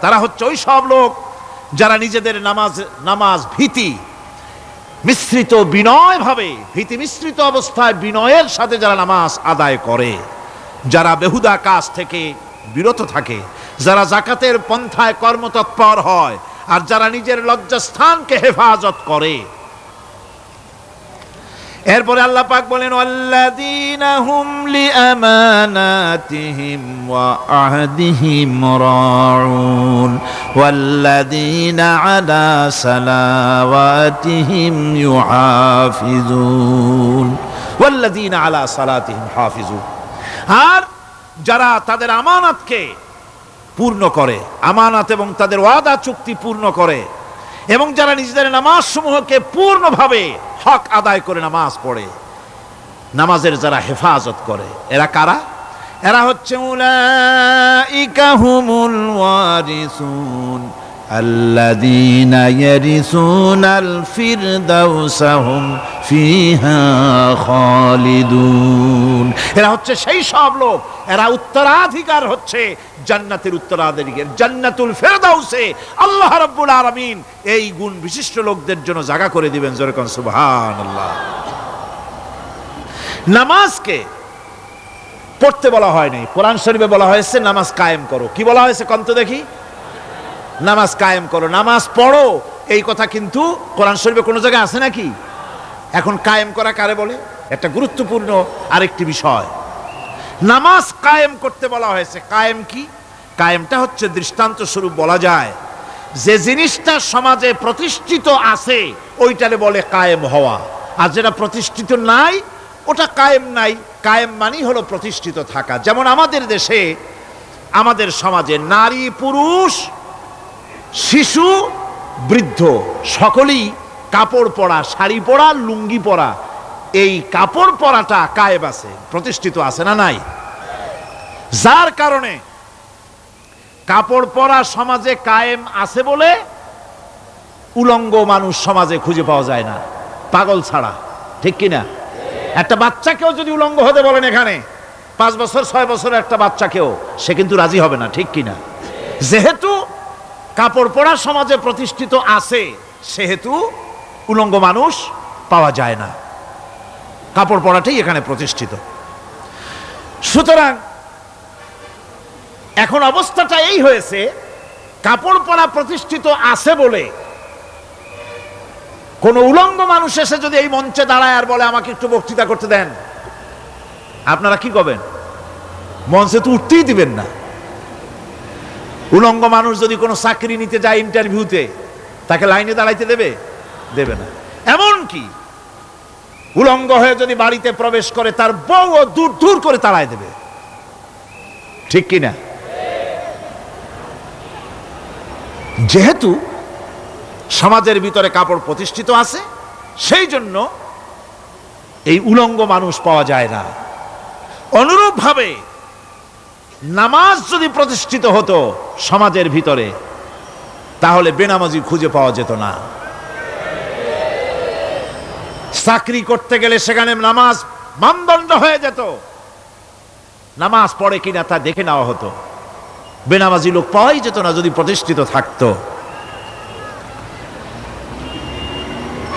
তারা হচ্ছে ওই সব লোক যারা নিজেদের নামাজ ভীতি মিশ্রিত, ভীতি মিশ্রিত অবস্থায় বিনয়ের সাথে যারা নামাজ আদায় করে, যারা বেহুদা কাজ থেকে বিরত থাকে, যারা যাকাতের পন্থায় কর্মতৎপর হয়, আর যারা নিজের লজ্জাস্থানকে হেফাজত করে। এরপরে আল্লাহ পাক বলেন ওয়াল্লাযীনা হুম লিআমানাতিহিম ওয়া আহদিহিম রাউন ওয়াল্লাযীনা আলা সালাওয়াতিহিম ইউহাফিজুন ওয়াল্লাযীনা আলা সালাতিহিম হাফিজুন। আর যারা তাদের আমানতকে পূর্ণ করে, আমানত এবং তাদের ওয়াদা চুক্তি পূর্ণ করে, এবং যারা নিজেদের নামাজ সমূহকে পূর্ণভাবে হক আদায় করে নামাজ পড়ে, নামাজের যারা হেফাজত করে, এরা কারা? এরা হচ্ছে উলাইকা হুমুল ওয়ারিসুন আল্লাযীনা ইয়ারিসুনাল ফিরদাউসা হুম ফিহা খালিদুন। এরা হচ্ছে সেই সব লোক, এরা উত্তরাধিকার হচ্ছে জান্নাতের উত্তরাধিকার, জান্নাতুল ফিরদাউসে আল্লাহ রাব্বুল আলামিন এই গুণ বিশিষ্ট লোকদের জন্য জায়গা করে দিবেন। জোরে কোন সুবহানাল্লাহ। নামাজকে পড়তে বলা হয়নি, কোরআন শরীফে বলা হয়েছে নামাজ কায়েম করো। কি বলা হয়েছে কোন তো দেখি? নামাজ কায়েম করো, নামাজ পড়ো। এই কথা কিন্তু কোরআন শরীফে কোনো জায়গায় আছে নাকি? এখন কায়েম করা কারে বলে? একটা গুরুত্বপূর্ণ আরেকটি বিষয়। নামাজ কায়েম করতে বলা হয়েছে। কায়েম কি? কায়েমটা হচ্ছে দৃষ্টান্ত স্বরূপ বলা যায় যে জিনিসটা সমাজে প্রতিষ্ঠিত আছে ওইটারে বলে কায়েম হওয়া, আর যেটা প্রতিষ্ঠিত নাই ওটা কায়েম নাই। কায়েম মানেই হলো প্রতিষ্ঠিত থাকা। যেমন আমাদের দেশে, আমাদের সমাজে নারী পুরুষ শিশু বৃদ্ধ সকলেই কাপড় পরা, শাড়ি পরা, লুঙ্গি পরা, এই কাপড় পরাটা কায়েম আছে, প্রতিষ্ঠিত আছে না নাই? যার কারণে কাপড় পরা সমাজে কায়েম আছে বলে উলঙ্গ মানুষ সমাজে খুঁজে পাওয়া যায় না, পাগল ছাড়া। ঠিক কিনা? একটা বাচ্চাকেও যদি উলঙ্গ হতে বলেন এখানে, 5 বছর 6 বছরের একটা বাচ্চাকেও, সে কিন্তু রাজি হবে না। ঠিক কিনা? যেহেতু কাপড় পরা সমাজে প্রতিষ্ঠিত আছে, সেহেতু উলঙ্গ মানুষ পাওয়া যায় না, কাপড় পরাটাই এখানে প্রতিষ্ঠিত। সুতরাং এখন অবস্থাটা এই হয়েছে, কাপড় পরা প্রতিষ্ঠিত আছে বলে কোন উলঙ্গ মানুষ এসে যদি এই মঞ্চে দাঁড়ায় আর বলে আমাকে একটু বক্তৃতা করতে দেন, আপনারা কি করবেন? মঞ্চে তো উঠতেই দিবেন না। উলঙ্গ মানুষ যদি কোনো চাকরি নিতে যায় ইন্টারভিউতে, তাকে লাইনে দাঁড়াইতে দেবে? দেবে না। এমনকি উলঙ্গ হয়ে যদি বাড়িতে প্রবেশ করে, তার বউও দূর দূর করে তাড়ায় দেবে। ঠিক কিনা? যেহেতু সমাজের ভিতরে কাপড় প্রতিষ্ঠিত আছে, সেই জন্য এই উলঙ্গ মানুষ পাওয়া যায় না। অনুরূপভাবে নামাজ যদি প্রতিষ্ঠিত হতো সমাজের ভিতরে, তাহলে বেনামাজি খুঁজে পাওয়া যেত না। চাকরি করতে গেলে সেখানে নামাজ মানদণ্ড হয়ে যেত, নামাজ পড়ে কিনা তা দেখে নেওয়া হতো। বেনামাজি লোক পাওয়াই যেত না যদি প্রতিষ্ঠিত থাকতো।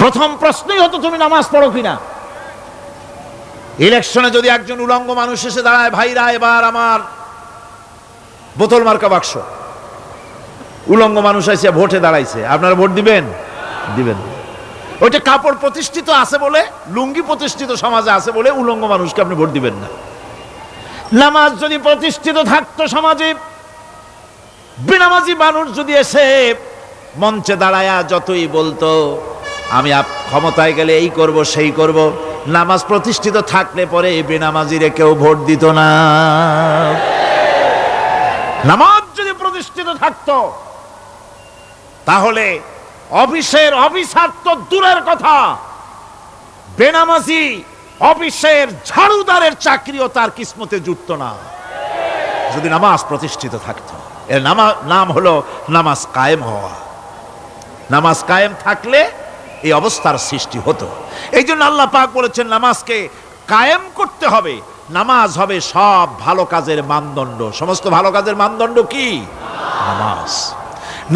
প্রথম প্রশ্নই হতো তুমি নামাজ পড়ো কিনা। ইলেকশনে যদি একজন উলঙ্গ মানুষ এসে দাঁড়ায়, ভাইরা এবার আমার বোতল মার্কা বাক্স, উলঙ্গ মানুষ এসে ভোটে দাঁড়াইছে, আপনারা ভোট দিবেন? দিবেন। ওইটা কাপড় প্রতিষ্ঠিত আছে বলে, লুঙ্গি প্রতিষ্ঠিত সমাজে আছে বলে উলঙ্গ মানুষকে আপনি ভোট দিবেন না। নামাজ যদি প্রতিষ্ঠিত থাকতো সমাজে, বেনামাজি মানুষ যদি এসে মঞ্চে দাঁড়ায়া যতই বলতো আমি ক্ষমতায় গেলে এই করব সেই করব, নামাজ প্রতিষ্ঠিত থাকলে পরে এই বেনামাজিরে কেউ ভোট দিত না। নামাজ যদি প্রতিষ্ঠিত থাকতো, তাহলে অফিসের অফিসার তো দূরের কথা, বেনামাজি অফিসের ঝাড়ুদারের চাকরিও তার কিসমতে জুটতো না, যদি নামাজ প্রতিষ্ঠিত থাকতো। এর নাম হলো নামাজ কায়েম হওয়া। নামাজ কায়েম থাকলে এই অবস্থার সৃষ্টি হতো। এই জন্য আল্লাহ পাক বলেছেন নামাজকে কায়েম করতে হবে। নামাজ হবে সব ভালো কাজের মানদণ্ড। সমস্ত ভালো কাজের মানদণ্ড কি? নামাজ।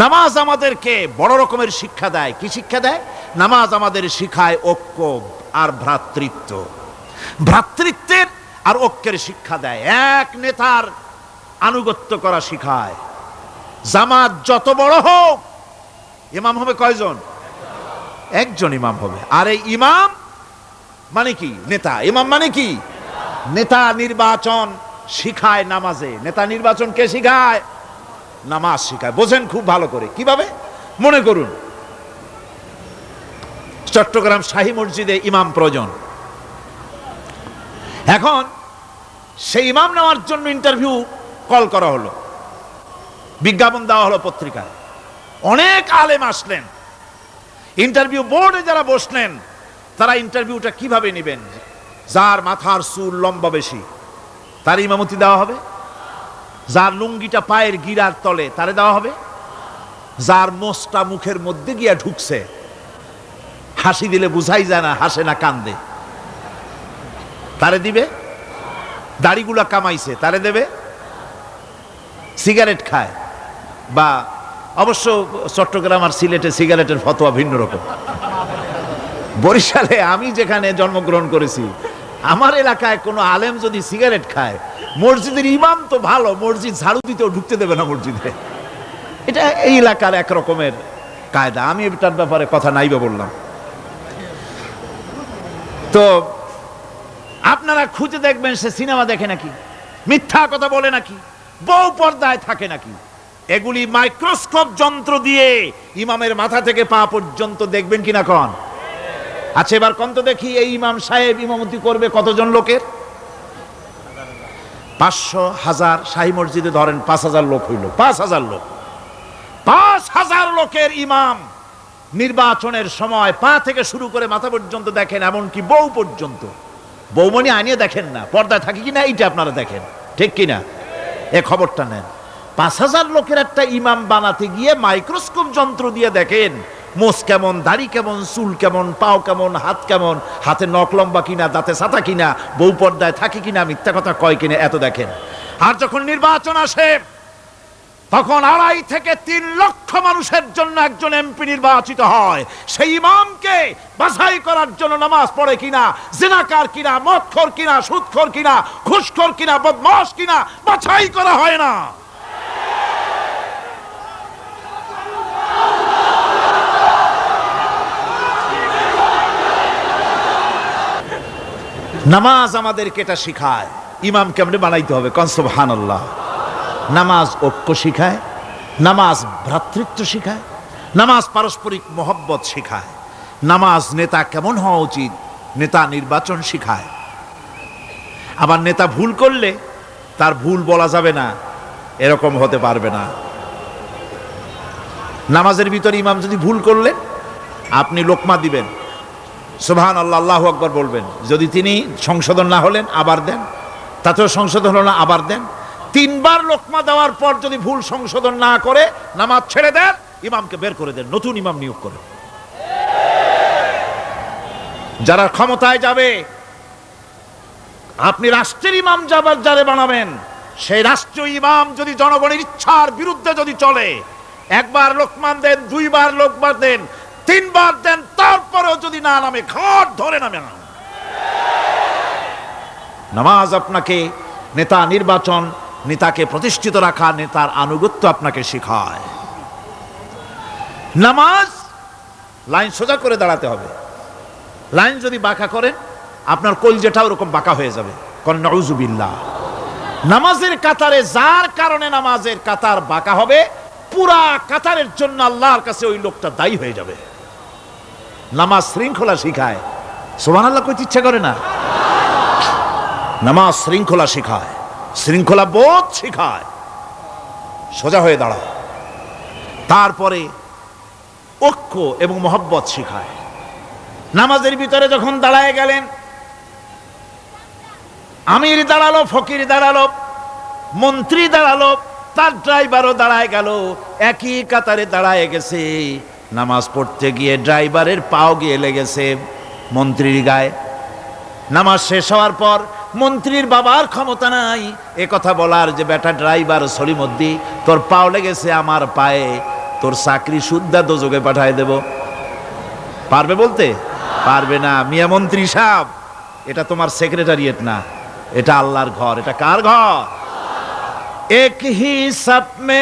নামাজ আমাদেরকে বড় রকমের শিক্ষা দেয়। কি শিক্ষা দেয়? নামাজ আমাদের শিখায় ঐক্য আর ভ্রাতৃত্ব। ভ্রাতৃত্বের আর ঐক্যের শিক্ষা দেয়। এক নেতার আনুগত্য করা শিখায়। জামাত যত বড় হোক, ইমাম হবে কয়জন? একজন ইমাম হবে। আর এই ইমাম মানে কি? নেতা। ইমাম মানে কি? নেতা নির্বাচন শিখায় নামাজে। নেতা নির্বাচন কে শিখায়? নামাজ শিখায়। বোঝেন খুব ভালো করে। কিভাবে? মনে করুন চট্টগ্রাম শাহী মসজিদে ইমাম প্রয়োজন। এখন সেই ইমাম নেওয়ার জন্য ইন্টারভিউ কল করা হলো, বিজ্ঞাপন দেওয়া হলো পত্রিকায়। অনেক আলেম আসলেন। ইন্টারভিউ বোর্ডে যারা বসলেন, তারা ইন্টারভিউটা কিভাবে নেবেন? যার মাথার চুল লম্বা বেশি তার ইমামতি দেওয়া হবে, যার লুঙ্গিটা পায়ের গিরার তলে তারে দেওয়া হবে, যার মোষটা মুখের মধ্যে গিয়া ঢুকছে, হাসি দিলে বুঝাই যায় না হাসে না কান্দে, তারে দিবে। দাড়িগুলা কামাইছে তারে দেবে। সিগারেট খায়, বা অবশ্য চট্টগ্রাম আর সিলেটে সিগারেটের ফতোয়া ভিন্ন রকম। বরিশালে আমি যেখানে জন্মগ্রহণ করেছি, আমার এলাকায় কোনো আলেম যদি সিগারেট খায়, মসজিদের ইমাম তো ভালো, মসজিদ ঝাড়ু দিতেও ঢুকতে দেবে না মসজিদে। এটা এই এলাকার এক রকমের কায়দা। আমি এটার ব্যাপারে কথা নাইবা বললাম। তো আপনারা খুঁজে দেখবেন সে সিনেমা দেখে নাকি, মিথ্যা কথা বলে নাকি, বউ পর্দায় থাকে নাকি। এগুলি মাইক্রোস্কোপ যন্ত্র দিয়ে ইমামের মাথা থেকে পা পর্যন্ত দেখবেন কিনা কন? আচ্ছা এবার কন্ত দেখি, এই ইমাম সাহেব ইমামতি করবে কতজন লোকের? 500, 1000। শাহী মসজিদে ধরেন 5000 লোক হইল। 5000 লোক, 5000 লোকের ইমাম নির্বাচনের সময় পা থেকে শুরু করে মাথা পর্যন্ত দেখেন, এমনকি বউ পর্যন্ত। বৌমনি আনিয়ে দেখেন না, পর্দায় থাকে কিনা এইটা আপনারা দেখেন, ঠিক কিনা? এ খবরটা নেন। 5,000 লোকের একটা ইমাম বানাতে গিয়ে মাইক্রোস্কোপ যন্ত্র দিয়ে দেখেন মোষ কেমন, দাড়ি কেমন, চুল কেমন, পাও কেমন, হাত কেমন, হাতে নখ লম্বা কিনা, দাঁতে ছাতা কিনা, বউ পর্দায় থাকে কিনা, মিথ্যা কথা কয় কিনা, এত দেখেন। আর যখন নির্বাচন আসে তখন 2.5 থেকে 3 লক্ষ মানুষের জন্য একজন এমপি নির্বাচিত হয়। সেই ইমামকে বাছাই করার জন্য নামাজ পড়ে কিনা, জিনাকার কিনা, মদখোর কিনা, সুদখোর কিনা, ঘুষখোর কিনা, বদমাশ কিনা বাছাই করা হয় না। নামাজ আমাদেরকে এটা শিখায় ইমাম কেমনে বানাইতে হবে। কোন সুবহানাল্লাহ। নামাজ ঐক্য শিখায়, নামাজ ভ্রাতৃত্ব শিখায়, নামাজ পারস্পরিক মহব্বত শিখায়, নামাজ নেতা কেমন হওয়া উচিত, নেতা নির্বাচন শিখায়। আবার নেতা ভুল করলে তার ভুল বলা যাবে না, এরকম হতে পারবে না। নামাজের ভিতরে ইমাম যদি ভুল করলেন, আপনি লোকমা দিবেন, সুবহানাল্লাহ, আল্লাহু আকবার বলবেন। যদি তিনি সংশোধন না হলেন আবার দেন, তাতেও সংশোধন হলো না আবার দেন। 3 বার লোকমা দেওয়ার পর যদি ভুল সংশোধন না করে নামাজ ছেড়ে দেন, ইমামকে বের করে দেন, নতুন ইমাম নিয়োগ করেন। যারা ক্ষমতায় যাবে, আপনি রাষ্ট্রের ইমাম যারে বানাবেন, সেই রাষ্ট্রীয় ইমাম যদি জনগণের ইচ্ছার বিরুদ্ধে যদি চলে, 1 বার লোকমান দেন, 2 বার লোকমান দেন, 3 বার দেন, তারপরেও যদি না নামে, ঘাট ধরে নামে না। নামাজ আপনাকে নেতা নির্বাচন, নেতাকে প্রতিষ্ঠিত রাখা, নেতার আনুগত্য আপনাকে শেখায়। নামাজ লাইন সোজা করে দাঁড়াতে হবে। লাইন যদি বাঁকা করেন, আপনার কলজেটা ওরকম বাঁকা হয়ে যাবে। কোন নাউজুবিল্লাহ। নামাজের কাতারে যার কারণে নামাজের কাতার বাঁকা হবে, পুরা কাতারের জন্য আল্লাহর কাছে ওই লোকটা দায়ী হয়ে যাবে। নামাজ শৃঙ্খলা শিখায়। সুবহানাল্লাহ কইতে ইচ্ছা করে না? নামাজ শৃঙ্খলা শিখায়, শৃঙ্খলা বোধ শিখায়, সোজা হয়ে দাঁড়ায়। তারপরে ঐক্য এবং মহব্বত শিখায়। নামাজের ভিতরে যখন দাঁড়ায় গেলেন, আমির দাঁড়ালো, ফকির দাঁড়ালো, মন্ত্রী দাঁড়ালো, তার ড্রাইভারও দাঁড়ায় গেল, একই কাতারে দাঁড়ায় গেছে। নামাজ পড়তে গিয়ে ড্রাইভারের পাও গিয়ে লেগেছে মন্ত্রীর গায়ে। নামাজ শেষ হওয়ার পর মন্ত্রীর বাবার ক্ষমতা নাই এ কথা বলার যে বেটা ড্রাইভার সলিমুদ্দি, তোর পাও লেগেছে আমার পায়ে, তোর চাকরি শুদ্ধা দোজকে পাঠায় দেব। পারবে বলতে? পারবে না। মিয়া মন্ত্রী সাহেব, এটা তোমার সেক্রেটারিয়েট না, এটা আল্লাহর ঘর। এটা কার ঘর? এক হি সব মে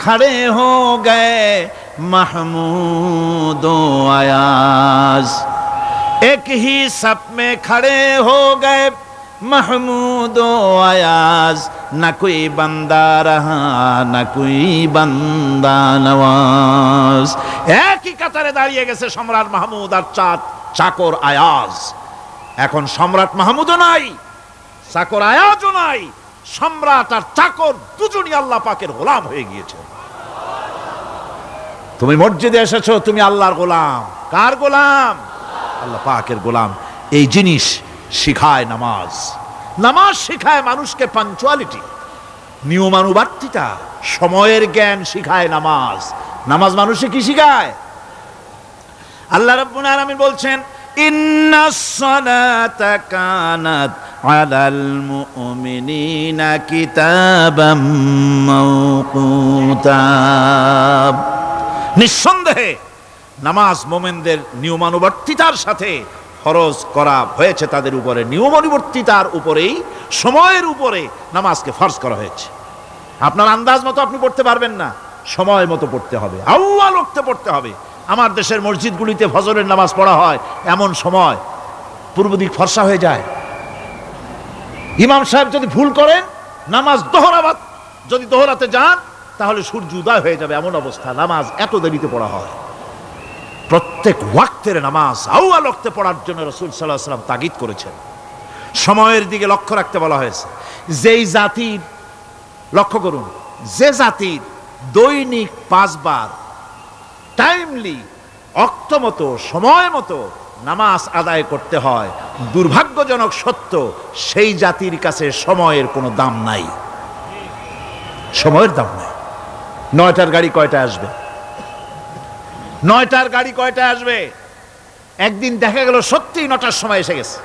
খড়ে হো গয়ে মাহমুদ ও আয়াজ, এক হি সব মে খড়ে হো গয়ে महमूद आयाज, न कोई बंदा रहा न कोई बंदा नवाज। একই কাতারে দাঁড়িয়ে গেছে সম্রাট মাহমুদ আর চাকর আয়াজ। এখন সম্রাট মাহমুদও নাই, চাকর আয়াজও নাই, সম্রাট আর চাকর দুজনই আল্লাহ পাকের গোলাম হয়ে গিয়েছে। তুমি মসজিদে এসেছো, তুমি আল্লাহর গোলাম। কার গোলাম? আল্লাহ পাকের গোলাম। এই জিনিস শিখায় নামাজ। নামাজ শিখায় মানুষকে পাঞ্চুয়ালিটি, নিয়মানুবর্তিতা, সময়ের জ্ঞান শিখায় নামাজ। নামাজ মানুষে কি শিখায়? আল্লাহ রাব্বুল আলামিন বলছেন, ইন্নাস সালাতা কানাত আলাল মুমিনিনা কিতাবাম মাওকুতা। নিঃসন্দেহে নামাজ মুমিনদের নিয়মানুবর্তিতার সাথে ফরজ করা হয়েছে, তাদের উপরে নিয়মানুবর্তিতার উপরেই, সময়ের উপরে নামাজকে ফরজ করা হয়েছে। আপনার আন্দাজ মতো আপনি পড়তে পারবেন না, সময় মতো পড়তে হবে, আউয়াল ওয়াক্তে পড়তে হবে। আমার দেশের মসজিদগুলিতে ফজরের নামাজ পড়া হয় এমন সময় পূর্ব দিক ফর্সা হয়ে যায়। ইমাম সাহেব যদি ভুল করেন, নামাজ যদি দোহরাতে যান, তাহলে সূর্য উদয় হয়ে যাবে, এমন অবস্থা। নামাজ এত দেরিতে পড়া হয়। প্রত্যেক ওয়াক্তের নামাজ আউয়াল ওয়াক্তে পড়ার জন্য রাসূল সাল্লাল্লাহু আলাইহি ওয়াসাল্লাম তাগিদ করেছেন। সময়ের দিকে লক্ষ্য রাখতে বলা হয়েছে। যেই জাতির, লক্ষ্য করুন, যে জাতির দৈনিক 5 বার টাইমলি অক্ত মতো সময় মতো নামাজ আদায় করতে হয়। দুর্ভাগ্যজনক সত্য, সেই জাতির কাছে সময়ের কোনো দাম নাই, সময়ের দাম নাই। 9টার গাড়ি কয়টায় আসবে? 9টার গাড়ি কয়টায় আসবে? একদিন দেখা গেল সত্যি 9টার সময় এসে গেছে।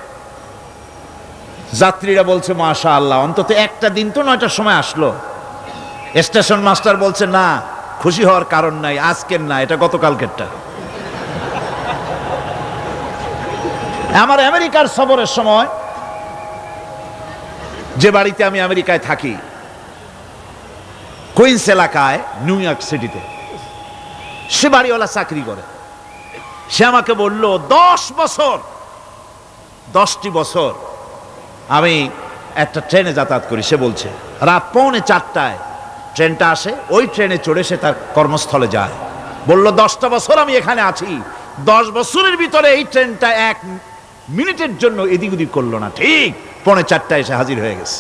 যাত্রীরা বলছে মাশাআল্লাহ, অন্তত একটা দিন তো 9টার সময় আসলো। স্টেশন মাস্টার বলছে না, খুশি হওয়ার কারণ নাই, আজকের না, এটা গতকালকেরটা। আমার আমেরিকার সফরের সময়, যে বাড়িতে আমি আমেরিকায় থাকি, কুইন্স এলাকায়, নিউ ইয়র্ক সিটিতে, সে বাড়িওয়ালা চাকরি করে। সে আমাকে বলল 10টি বছর আমি একটা ট্রেনে যাতায়াত করি। সে বলছে রাত 3:45 ট্রেনটা আসে, ওই ট্রেনে চড়ে সে তার কর্মস্থলে যায়। বলল 10টা বছর আমি এখানে আছি, 10 বছরের ভিতরে এই ট্রেনটা 1 মিনিটের জন্য এদিক ওদিক করলো না, ঠিক 3:45 এসে হাজির হয়ে গেছে।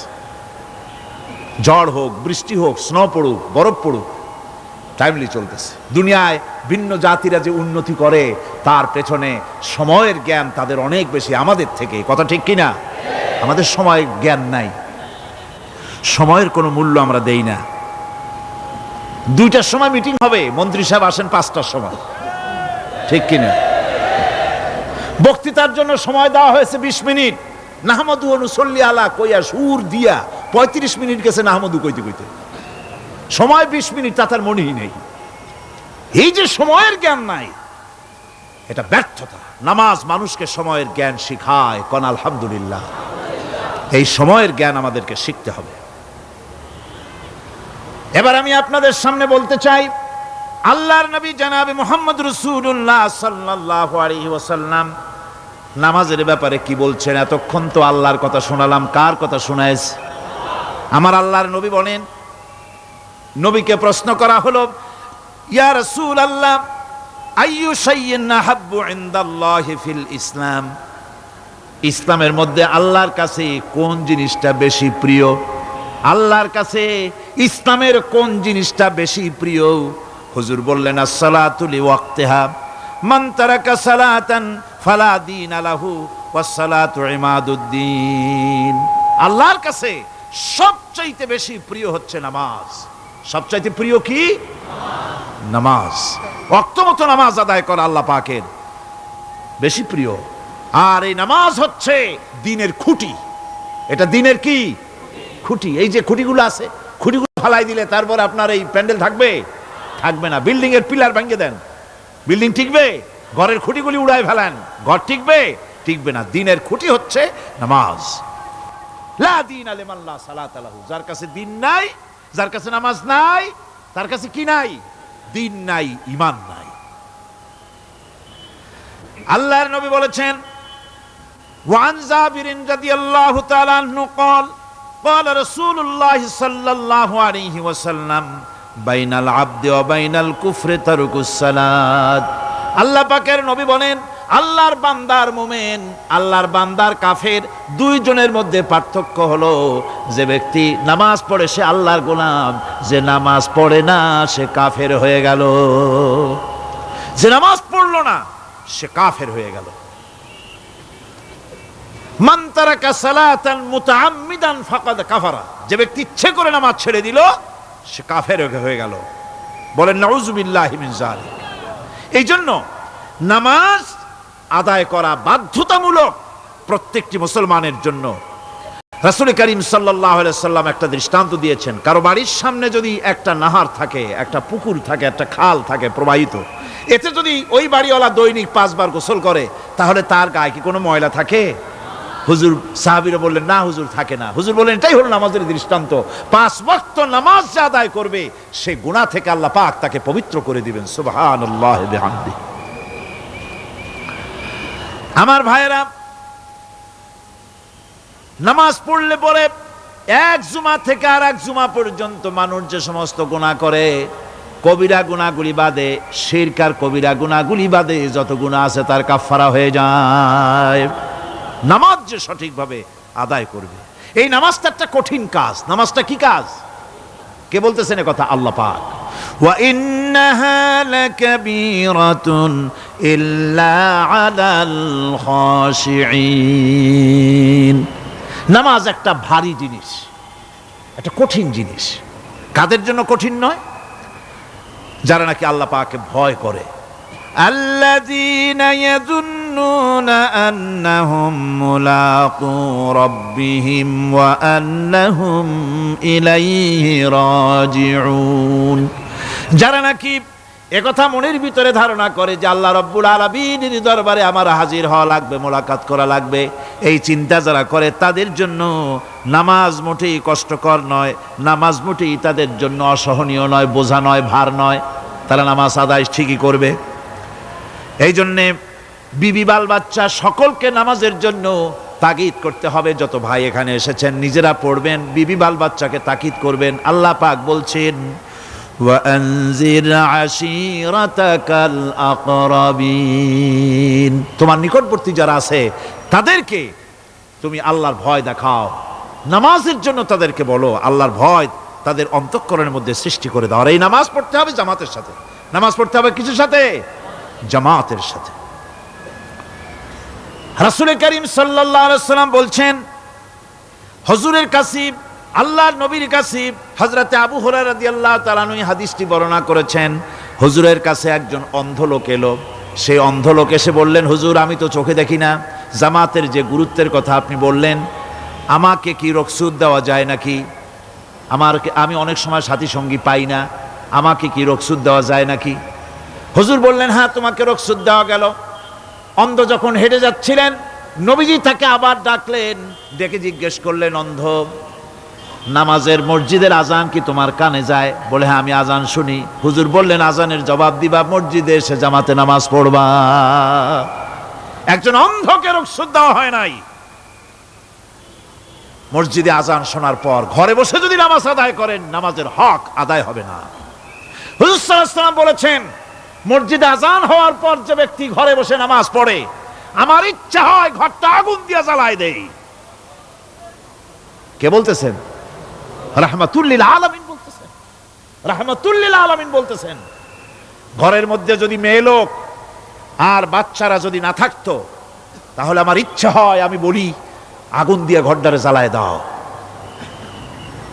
ঝড় হোক, বৃষ্টি হোক, স্নো পড়ুক, বরফ পড়ুক, টাইমলি চলতেছে। দুনিয়ায় ভিন্ন জাতিরা যে উন্নতি করে, তার পেছনে সময়ের জ্ঞান তাদের অনেক বেশি আমাদের থেকে। কথা ঠিক কিনা? আমাদের সময়ের জ্ঞান নাই, সময়ের কোনো মূল্য আমরা দেই না। 2টার সময় মিটিং হবে, মন্ত্রী সাহেব আসেন 5টার সময়, ঠিক কিনা? বক্তৃতার জন্য সময় দেওয়া হয়েছে 20 মিনিট, নাহমাদু অনুসল্লি আলা কইয়া সুর দিয়া 35 মিনিট গেছে নাহমাদু কইতে কইতে। সময় 20 মিনিট, তা তার মনেই নেই। এই যে সময়ের জ্ঞান নাই, এটা ব্যর্থতা। নামাজ মানুষকে সময়ের জ্ঞান শিখায়, কোন আলহামদুলিল্লাহ। এই সময়ের জ্ঞান আমাদেরকে শিখতে হবে। এবার আমি আপনাদের সামনে বলতে চাই, আল্লাহর নবী জনাবে মুহাম্মদ রাসূলুল্লাহ সাল্লাল্লাহু আলাইহি ওয়াসাল্লাম নামাজের ব্যাপারে কি বলছেন। এতক্ষণ তো আল্লাহর কথা শোনালাম, কার কথা শোনাইছে? আমার আল্লাহর নবী বলেন, নবীকে প্রশ্ন করা হলো, ইয়া রাসূলুল্লাহ আইয়ু শাইইন আহাব্বু ইনদাল্লাহি ফিল ইসলাম, ইসলামের মধ্যে আল্লাহর কাছে কোন জিনিসটা বেশি প্রিয়? আল্লাহর কাছে ইসলামের কোন জিনিসটা বেশি প্রিয়? হুজুর বললেন as-salatu liwaqtiha, মান তারাকা সালাতান ফালা দীন লাহু ওয়াস-সালাতু ইমাদুদ্দিন। আল্লাহর কাছে সবচাইতে বেশি প্রিয় হচ্ছে নামাজ। সবচাইতে প্রিয় কি? নামাজ। ওয়াক্তমতো নামাজ আদায় করা আল্লাহ পাকের বেশি প্রিয়। আর এই নামাজ হচ্ছে দ্বীনের খুঁটি। এটা দ্বীনের কি? খুঁটি। এই যে খুঁটিগুলো আছে, খুঁটিগুলো ফালাই দিলে তারপর আপনার এই প্যান্ডেল থাকবে? থাকবে না। বিল্ডিং এর পিলার ভেঙে দেন, বিল্ডিং টিকবে? ঘরের খুঁটিগুলি উড়ায় ফেলেন, ঘর টিকবে? টিকবে না। দ্বীনের খুঁটি হচ্ছে নামাজ। লা দীনা লিমান লা সালাতা লাহু, যার কাছে দ্বীন নাই, যার কাছে নামাজ নাই, তার কাছে কি নাই? দ্বীন নাই, ঈমান নাই। আল্লাহর নবী বলেছেন, ওয়ান জাবিরিন রাদিয়াল্লাহু তাআলা আনহু قال قال رسول الله صلى الله عليه وسلم بين العبد وبين الكفر ترك الصلاة। আল্লাহ পাকের নবী বলেন, আল্লাহর বান্দার মুমিন, আল্লাহর বান্দার কাফের, দুইজনের মধ্যে পার্থক্য হলো, যে ব্যক্তি নামাজ পড়ে সে আল্লাহর গোলাম, যে নামাজ পড়ে না সে কাফের হয়ে গেল। যে নামাজ পড়লো না সে কাফের হয়ে গেল। মান তারাকা সালাতান মুতাআম্মিদান ফাকাদ কাফারা, যে ব্যক্তি ইচ্ছে করে নামাজ ছেড়ে দিল সে কাফের হয়ে গেল। বলেন নাউযুবিল্লাহি মিন যালিক। এই জন্য নামাজ আদায় করা বাধ্যতামূলক প্রত্যেকটি মুসলমানের জন্য। রাসূল করিম সাল্লাল্লাহু আলাইহি ওয়াসাল্লাম একটা দৃষ্টান্ত দিয়েছেন, কারো বাড়ির সামনে যদি একটা নাহার থাকে, একটা পুকুর থাকে, একটা খাল থাকে প্রবাহিত, এতে যদি ওই বাড়িওয়ালা দৈনিক 5 বার গোসল করে, তাহলে তার গায়ে কি কোনো ময়লা থাকে? হুজুর, সাহাবীরা বললেন না হুজুর, থাকে না। হুজুর বললেন এটাই হলো নামাজের দৃষ্টান্ত। 5 ওয়াক্ত নামাজ যে আদায় করবে সে গুনাহ থেকে আল্লাহ পাক তাকে পবিত্র করে দিবেন। সুবহানাল্লাহি বিহামদি। আমার ভাইয়েরা, নামাজ পড়লে পরে এক জুমা থেকে আর এক জুমা পর্যন্ত মানুষ যে সমস্ত গুনাহ করে, কবিরা গুনাহগুলি বাদে, শিরক আর কবিরা গুনাহগুলি বাদে যত গুনাহ আছে তার কাফারা হয়ে যায়। নামাজ যে সঠিকভাবে আদায় করবে, এই নামাজটা একটা কঠিন কাজ। নামাজটা কি কাজ? কে বলতেছেন এ কথা? আল্লাহ পাক। ওয়া ইন্নাহা লাকাবীরাতুন ইল্লা আলাল খাশিঈন। নামাজ একটা ভারী জিনিস, একটা কঠিন জিনিস। কাদের জন্য কঠিন নয়? যারা নাকি আল্লাহ পাককে ভয় করে। আল্লাযীনা ইয়াযুন্নুনা আন্নাহুম মুলাকু রাব্বিহিম ওয়া আন্নাহুম ইলাইহি রাজিউন। যারা নাকি একথা মনের ভিতরে ধারণা করে যে আল্লাহ রাব্বুল আলামিনের দরবারে আমার হাজির হওয়া লাগবে, মোলাকাত করা লাগবে, এই চিন্তা যারা করে তাদের জন্য নামাজ মোটেই কষ্টকর নয়, নামাজ মোটেই তাদের জন্য অসহনীয় নয়, বোঝা নয়, ভার নয়। তারা নামাজ আদায় ঠিকই করবে। এই জন্যে বিবি বাল বাচ্চা সকলকে নামাজের জন্য তাগিদ করতে হবে। যত ভাই এখানে এসেছেন নিজেরা পড়বেন, বিবি বাল বাচ্চাকে তাকিদ করবেন। আল্লাহ পাক বলছেন ওয়ানজির আশিরাতাকাল আকরাবিন, তোমার নিকটবর্তী যারা আছে তাদেরকে তুমি আল্লাহর ভয় দেখাও। নামাজের জন্য তাদেরকে বলো আল্লাহর ভয় তাদের অন্তঃকরণের মধ্যে সৃষ্টি করে দাও। আর এই নামাজ পড়তে হবে জামাতের সাথে। নামাজ পড়তে হবে কিসের সাথে? জামাতের সাথে। রাসূল করিম সাল্লাল্লাহু আলাইহি ওয়াসাল্লাম বলছেন, হুজুরের কাছে, আল্লাহর নবীর কাছে হযরতে আবু হুরায়রা রাদিয়াল্লাহু তাআলা আনহু হাদিসটি বর্ণনা করেছেন। হুজুরের কাছে একজন অন্ধ লোক এলো। সেই অন্ধ লোক এসে বললেন, হুজুর আমি তো চোখে দেখি না, জামাতের যে গুরুত্বের কথা আপনি বললেন, আমাকে কি রুখসত দেওয়া যায় নাকি? আমি অনেক সময় সাথী সঙ্গী পাই না, আমাকে কি রুখসত দেওয়া যায় নাকি? হুজুর বললেন, হ্যাঁ তোমাকে রুখসত দেওয়া গেল। অন্ধ যখন হেঁটে যাচ্ছিলেন নবীজি তাকে আবার ডাকলেন, ডেকে জিজ্ঞেস করলেন, অন্ধ নামাজের মসজিদের আজান কি তোমার কানে যায়? বলে হ্যাঁ আমি আজান শুনি। হুজুর বললেন, আজানের জবাব দিবা, মসজিদে এসে জামাতে নামাজ পড়বা। একজন অন্ধকে রুখসত দেওয়া হয় নাই। মসজিদে আজান শোনার পর ঘরে বসে যদি নামাজ আদায় করেন নামাজের হক আদায় হবে না। হুজুর সাল্লাল্লাহু আলাইহি ওয়াসাল্লাম বলেছেন, মসজিদে আজান হওয়ার পর যে ব্যক্তি ঘরে বসে নামাজ পড়ে, আমার ইচ্ছা হয় ঘরটা আগুন দিয়ে জ্বালায় দেই। কে বলতেছেন? রাহমাতুল লিল আলামিন বলতেছেন। রাহমাতুল লিল আলামিন বলতেছেন, ঘরের মধ্যে যদি মেয়ে লোক আর বাচ্চারা যদি না থাকতো তাহলে আমার ইচ্ছা হয় আমি বলি আগুন দিয়ে ঘরটারে জ্বালায় দাও।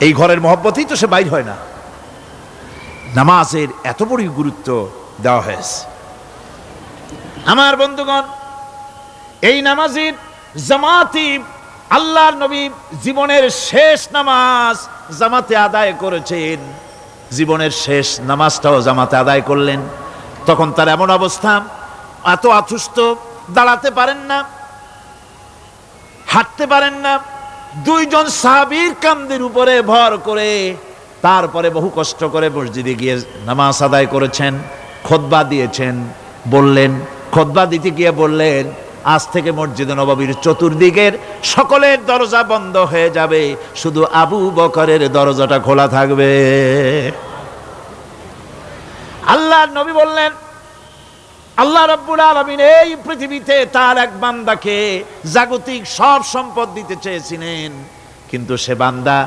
এই ঘরের মহব্বতেই তো সে বাইর হয় না। নামাজের এত বড় গুরুত্ব দেওয়া হয়েছে। আমার বন্ধুগণ, এই নামাজের জামাতি আল্লাহর নবী জীবনের শেষ নামাজ জামাতে আদায় করেছেন। জীবনের শেষ নামাজটাও জামাতে আদায় করলেন। তখন তার এমন অবস্থা, এত অসুস্থ, দাঁড়াতে পারেন না, হাঁটতে পারেন না। দুইজন সাহাবীর কাঁধের উপরে ভর করে তারপরে বহু কষ্ট করে মসজিদে গিয়ে নামাজ আদায় করেছেন। খুতবা দিয়েছেন, বললেন, খুতবা দিতে গিয়ে বললেন, আজ থেকে মসজিদে নববীর চতুর্দিকের সকলের দরজা বন্ধ হয়ে যাবে, শুধু আবু বকরের দরজাটা খোলা থাকবে। আল্লাহর নবী বললেন, আল্লাহ রাব্বুল আলামিন এই পৃথিবীতে তার এক বান্দাকে জাগতিক সব সম্পদ দিতে চেয়েছিলেন, কিন্তু সে বান্দা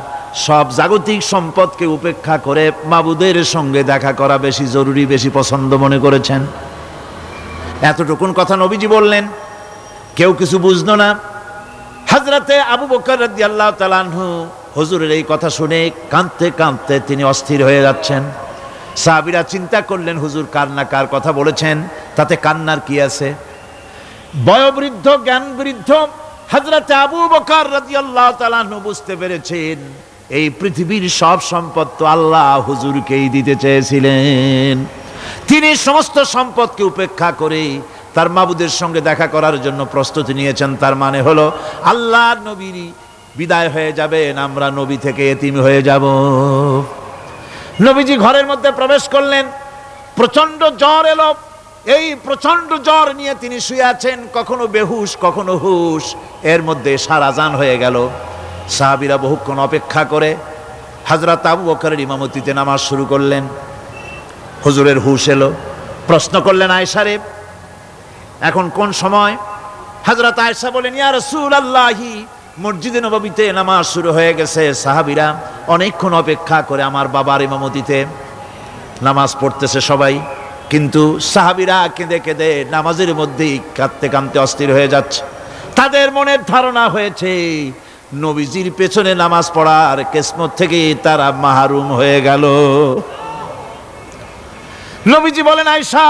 সব জাগতিক সম্পদকে উপেক্ষা করে মাবুদের সঙ্গে দেখা করা বেশি জরুরি, বেশি পছন্দ মনে করেছেন। এতটুকুন কথা নবীজি বললেন, কেউ কিছু বুঝলো না। হযরতে আবু বকর রাদিয়াল্লাহু তাআলা আনহু হুজুরের এই কথা শুনে কাঁদতে কাঁদতে তিনি অস্থির হয়ে যাচ্ছেন। সাহাবীরা চিন্তা করলেন, হুজুর কার কথা বলেছেন, তাতে কান্নার কি আছে? বয়োবৃদ্ধ, জ্ঞান বৃদ্ধ হযরতে আবু বকর রাদিয়াল্লাহু তাআলা আনহু বুঝতে পেরেছেন এই পৃথিবীর সব সম্পদ তো আল্লাহ হুজুরকেই দিতে চেয়েছিলেন। তিনি সমস্ত সম্পদকে উপেক্ষা করে তার মাবুদের সঙ্গে দেখা করার জন্য প্রস্তুতি নিয়েছেন। তার মানে হলো আল্লাহর নবী বিদায় হয়ে যাবেন, আমরা নবী থেকে এতিম হয়ে যাব। নবীজি ঘরের মধ্যে প্রবেশ করলেন, প্রচন্ড জ্বর এলো। এই প্রচন্ড জ্বর নিয়ে তিনি শুয়ে আছেন, কখনো বেহুশ কখনো হুশ। এর মধ্যে সারাজান হয়ে গেল। সাহাবীরা বহুক্ষণ অপেক্ষা করে হযরত আবু বকরের ইমামতিতে নামাজ শুরু করলেন। হুজুরের হুশ এলো, প্রশ্ন করলেন, আয়েশা রে এখন কোন সময়? হযরত আয়েশা বলেন, ইয়া রাসূলুল্লাহি, মসজিদে নববীতে নামাজ শুরু হয়ে গেছে, সাহাবীরা অনেকক্ষণ অপেক্ষা করে আমার বাবার ইমামতিতে। নামাজ পড়তেছে সবাই, কিন্তু সাহাবীরা কেঁদে কেঁদে নামাজের মধ্যেই কাঁদতে কাঁদতে অস্থির হয়ে যাচ্ছে। তাদের মনের ধারণা হয়েছে নবীজির পেছনে নামাজ পড়ার কিসমত থেকে তারা মাহরুম হয়ে গেল। নবীজি বলেন, আয়েশা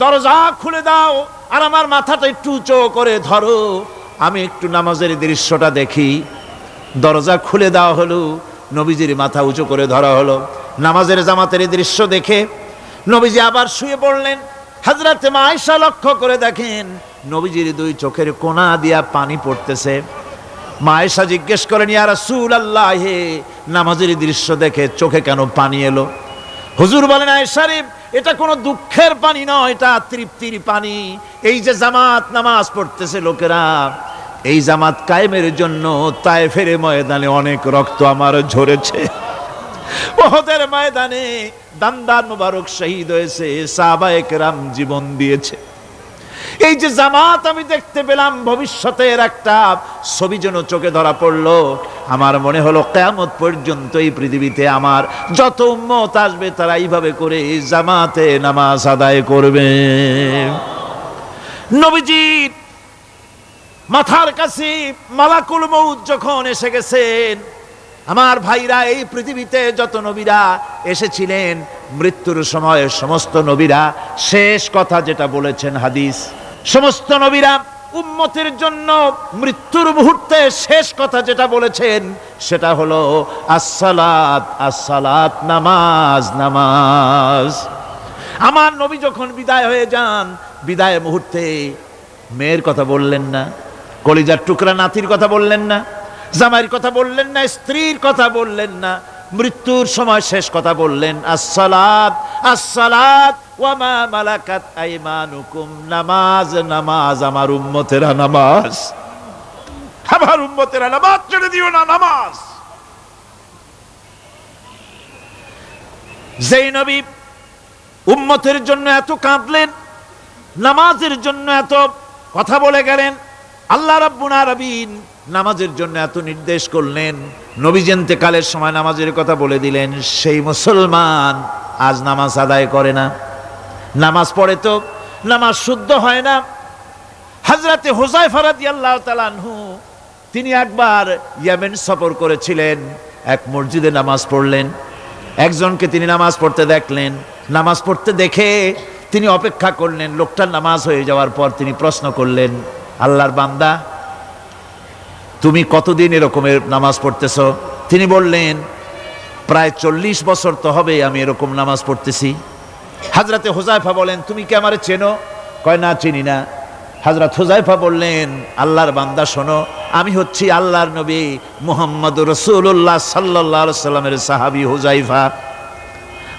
দরজা খুলে দাও আর আমার মাথাটা একটু উঁচু করে ধরো, আমি একটু নামাজের দৃশ্যটা দেখি। দরজা খুলে দেওয়া হলো, নবীজির মাথা উঁচু করে ধরা হলো। নামাজের জামাতের দৃশ্য দেখে নবীজি আবার শুয়ে পড়লেন। হযরত মা আয়েশা লক্ষ্য করে দেখেন নবীজির দুই চোখের কোণা দিয়া পানি পড়তেছে। মা আয়েশা জিজ্ঞেস করেন, ইয়া রাসূলুল্লাহ, হে নামাজের দৃশ্য দেখে চোখে কেন পানি এলো? হুজুর বলেন, আয়েশা রে, এটা কোনো দুঃখের পানি নয়, এটা তৃপ্তির পানি। এই যে জামাত নামাজ পড়তেছে লোকেরা, এই জামাত কায়েমের জন্য তায়েফের ময়দানে অনেক রক্ত আমার ঝরেছে। উহুদের ময়দানে দান্দান মুবারক শহীদ হয়েছে, সাহাবায়ে কেরাম জীবন দিয়েছে। এই যে জামাত আমি দেখতে পেলাম, ভবিষ্যতের একটা ছবি যেন চোখে ধরা পড়লো। আমার মনে হলো কিয়ামত পর্যন্ত এই পৃথিবীতে আমার যত উম্মত আসবে তারা এইভাবে করে জামাতে নামাজ আদায় করবে। নবীজির মাথার কাছে মালাকুল মউত যখন এসে গেছেন, আমার ভাইরা, এই পৃথিবীতে যত নবীরা এসেছিলেন মৃত্যুর সময় সমস্ত নবীরা শেষ কথা যেটা বলেছেন, হাদিস, সমস্ত নবীরা উম্মতের জন্য মৃত্যুর মুহূর্তে শেষ কথা যেটা বলেছেন সেটা হলো আসসালাত, আসসালাত, নামাজ, নামাজ। আমার নবী যখন বিদায় হয়ে যান, বিদায় মুহূর্তে মেয়ের কথা বললেন না, কলিজার টুকরা নাতির কথা বললেন না, জামাইয়ের কথা বললেন না, স্ত্রীর কথা বললেন না, মৃত্যুর সময় শেষ কথা বললেন আসসালাত, আসসালাত ওয়া মা মালাকাত আইমানুকুম, নামাজ, নামাজ, আমার উম্মতেরা নামাজ, আমার উম্মতেরা নামাজ ছেড়ে দিও না, নামাজ। যেই নবী উম্মতের জন্য এত কাঁদলেন, নামাজের জন্য এত কথা বলে গেলেন, আল্লাহ রাব্বুল আলামিন নামাজের জন্য এত নির্দেশ করলেন, নবীজি ইন্তেকালের সময় নামাজের কথা বলে দিলেন, সেই মুসলমান আজ নামাজ আদায় করে না, নামাজ পড়ে তো নামাজ শুদ্ধ হয় না। হযরতে হুযায়ফা রাদিয়াল্লাহু তাআলা আনহু তিনি একবার ইয়েমেন সফর করেছিলেন, এক মসজিদে নামাজ পড়লেন, একজনকে তিনি নামাজ পড়তে দেখলেন, নামাজ পড়তে দেখে তিনি অপেক্ষা করলেন, লোকটার নামাজ হয়ে যাওয়ার পর তিনি প্রশ্ন করলেন, আল্লাহর বান্দা, তুমি কতদিন এরকমের নামাজ পড়তেছ? তিনি বললেন, প্রায় 40 বছর তো হবে আমি এরকম নামাজ পড়তেছি। হযরতে হুযায়ফা বলেন, তুমি কি আমারে চেনো? কয়, না, চিনি না। হযরত হুযায়ফা বললেন, আল্লাহর বান্দা শোনো, আমি হচ্ছি আল্লাহর নবী মুহাম্মদুর রাসূলুল্লাহ সাল্লাল্লাহু আলাইহি সাল্লামের সাহাবী হুযায়ফা।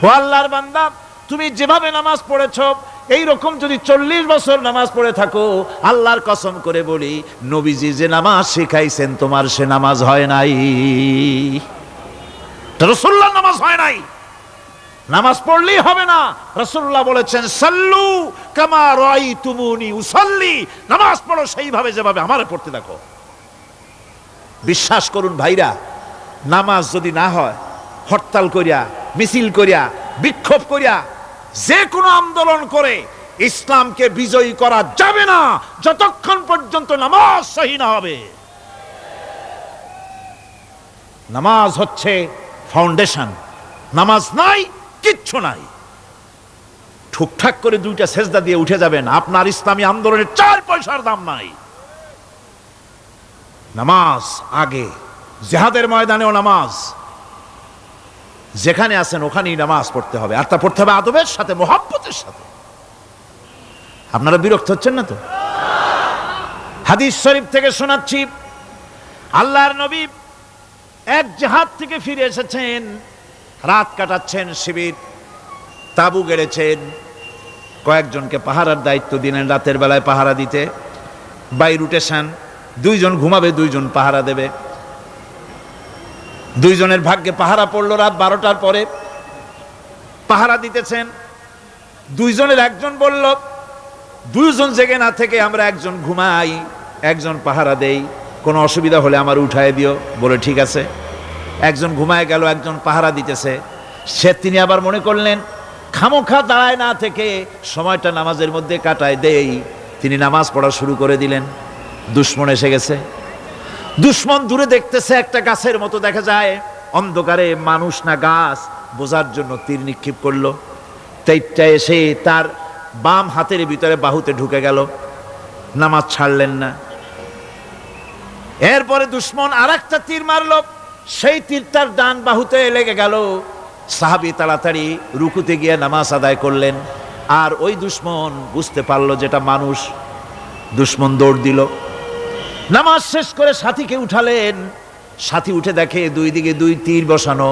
ও আল্লাহর বান্দা, তুমি যেভাবে নামাজ পড়েছো এই রকম যদি 40 বছর নামাজ পড়ে থাকো, আল্লাহর কসম করে বলি, নবীজি যে নামাজ শিখাইছেন তোমার সে নামাজ হয় নাই, রাসূলুল্লাহর নামাজ হয় নাই। নামাজ পড়লেই হবে না, রাসূলুল্লাহ বলেছেন, সাল্লু কামা রাআইতুমুনি উসাল্লি, নামাজ পড়ো সেইভাবে যেভাবে আমারে পড়তে দেখো। বিশ্বাস করুন ভাইরা, নামাজ যদি না হয়, হরতাল করিয়া, মিছিল করিয়া, বিক্ষোভ করিয়া, যে কোনো আন্দোলন করে ইসলামকে বিজয়ী করা যাবে না যতক্ষণ পর্যন্ত নামাজ সহি না হবে। নামাজ হচ্ছে ফাউন্ডেশন, নামাজ নাই কিচ্ছু নাই। ঠুকঠাক করে 2টা সেজদা দিয়ে উঠে যাবেন, আপনার ইসলামী আন্দোলনের 4 পয়সার দাম নাই। নামাজ আগে, জিহাদের ময়দানেও নামাজ, যেখানে আছেন ওখানেই নামাজ পড়তে হবে, আর তা পড়তে হবে আদবের সাথে, মুহাব্বতের সাথে। আপনারা বিরক্ত হচ্ছেন না তো? হাদিস শরীফ থেকে শোনাচ্ছি, আল্লাহর নবী এক জিহাদ থেকে ফিরে এসেছেন, রাত কাটাচ্ছেন, শিবির তাবু গেড়েছেন, কয়েকজনকে পাহারার দায়িত্ব দিলেন রাতের বেলায় পাহারা দিতে। বাই রুটেশন, 2 জন ঘুমাবে, 2 জন পাহারা দেবে। 2 জনের ভাগ্যে পাহারা পড়লো রাত 12টার পরে, পাহারা দিতেছেন। 2 জনের একজন বলল, 2 জন জেগে না থেকে আমরা একজন ঘুমাই, একজন পাহারা দেই, কোনো অসুবিধা হলে আমার উঠায় দিও। বলে ঠিক আছে। একজন ঘুমায় গেল, একজন পাহারা দিতেছে। তিনি আবার মনে করলেন খামোখা দাঁড়ায় না থেকে সময়টা নামাজের মধ্যে কাটায় দেই। তিনি নামাজ পড়া শুরু করে দিলেন। দুশমন এসে গেছে। দুশমন দূরে দেখতেছে, একটা গাছের মতো দেখা যায়, অন্ধকারে মানুষ না গাছ বোঝার জন্য তীর নিক্ষেপ করলো। তীরটা এসে তার বাম হাতের ভিতরে বাহুতে ঢুকে গেল। নামাজ ছাড়লেন না। এরপরে দুশমন আর একটা তীর মারলো, সেই তীর তার ডান বাহুতে লেগে গেল। সাহাবী তাড়াতাড়ি রুকুতে গিয়ে নামাজ আদায় করলেন। আর ওই দুশমন বুঝতে পারলো যেটা মানুষ। দুশমন দৌড় দিল। নামাজ শেষ করে সাথীকে উঠালেন। সাথী উঠে দেখে দুই দিকে দুই তীর বসানো।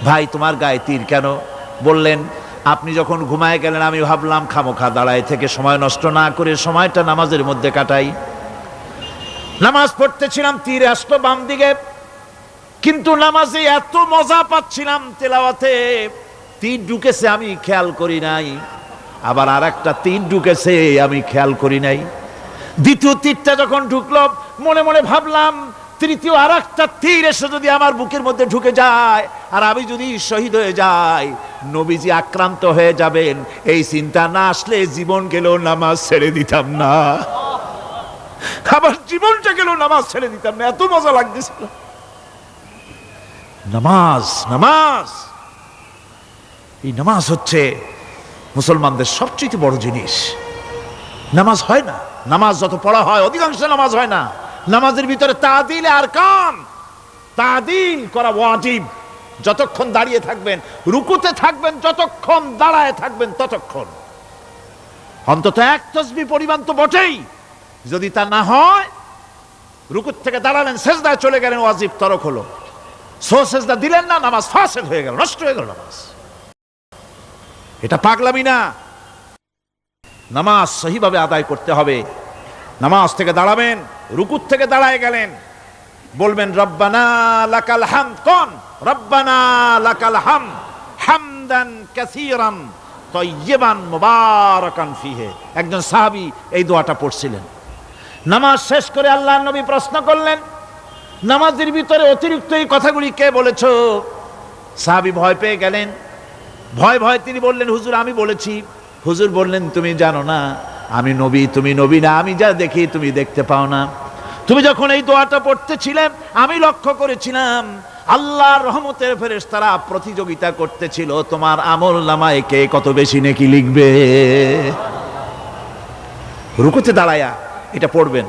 ভাই, তোমার গায়ে তীর কেন? বললেন, আপনি যখন ঘুমায় গেলেন আমি ভাবলাম খামোখা দাঁড়ায় থেকে সময় নষ্ট না করে সময়টা নামাজের মধ্যে কাটাই। নামাজ পড়তেছিলাম, তীর আসতো বাম দিকে, কিন্তু নামাজে এত মজা পাচ্ছিলাম তেলাওয়াতে, তীর ঢুকেছে আমি খেয়াল করি নাই। আবার আর একটা তীর ঢুকেছে আমি খেয়াল করি নাই। দ্বিতীয় তীরটা যখন ঢুকলো মনে মনে ভাবলাম তৃতীয় আর একটা তীর এসে যদি আমার বুকের মধ্যে ঢুকে যায় আর আমি যদি শহীদ হয়ে যাই, নবীজি আক্রান্ত হয়ে যাবেন, এই চিন্তা না আসলে জীবন গেলেও নামাজ ছেড়ে দিতাম না। আবার জীবনটা গেলেও নামাজ ছেড়ে দিতাম না, এত মজা লাগতেছিল। নামাজ, নামাজ, এই নামাজ হচ্ছে মুসলমানদের সবচেয়ে বড় জিনিস। নামাজ হয় না, নামাজ যত পড়া হয় অধিকাংশ নামাজ হয় না। নামাজের ভিতরে তাদিল আর কাম, তাদিল করা ওয়াজিব। যতক্ষণ দাঁড়িয়ে থাকবেন, রুকুতে থাকবেন, যতক্ষণ দাঁড়ায় থাকবেন ততক্ষণ অন্তত এক তাসবিহ পরিমাণ তো বটেই। যদি তা না হয়, রুকুত থেকে দাঁড়ালেন, সেজদায় চলে গেলেন, ওয়াজিব তরক হলো। সো সেজদা দিলেন না, নামাজ ফাসেদ হয়ে গেল, নষ্ট হয়ে গেল নামাজ। এটা পাগলামি না। নামাজ সহিভাবে আদায় করতে হবে। নামাজ থেকে দাঁড়াবেন, রুকুত থেকে দাঁড়ায় গেলেন, বলবেন রব্বানা লাকাল হামদ। কোন রব্বানা লাকাল হামদ হামদান কাসীরান তাইয়্যিবান মুবারাকান ফীহি। একজন সাহাবী এই দোয়াটা পড়ছিলেন। নামাজ শেষ করে আল্লাহর নবী প্রশ্ন করলেন, নামাজের ভিতরে অতিরিক্ত এই কথাগুলি কে বলেছো? সাহাবী ভয় পেয়ে গেলেন। ভয় ভয় তিনি বললেন, হুজুর আমি বলেছি। হুজুর বললেন, তুমি জানো না আমি নবী, তুমি নবী না, আমি যা দেখি তুমি দেখতে পাও না। তুমি যখন এই দোয়াটা পড়তেছিলে আমি লক্ষ্য করেছিলাম আল্লাহর রহমতের ফেরেশতারা প্রতিযোগিতা করতেছিল তোমার আমল নামায় কে কত বেশি নেকি লিখবে। রুকুতে দাঁড়ায়া এটা পড়বেন,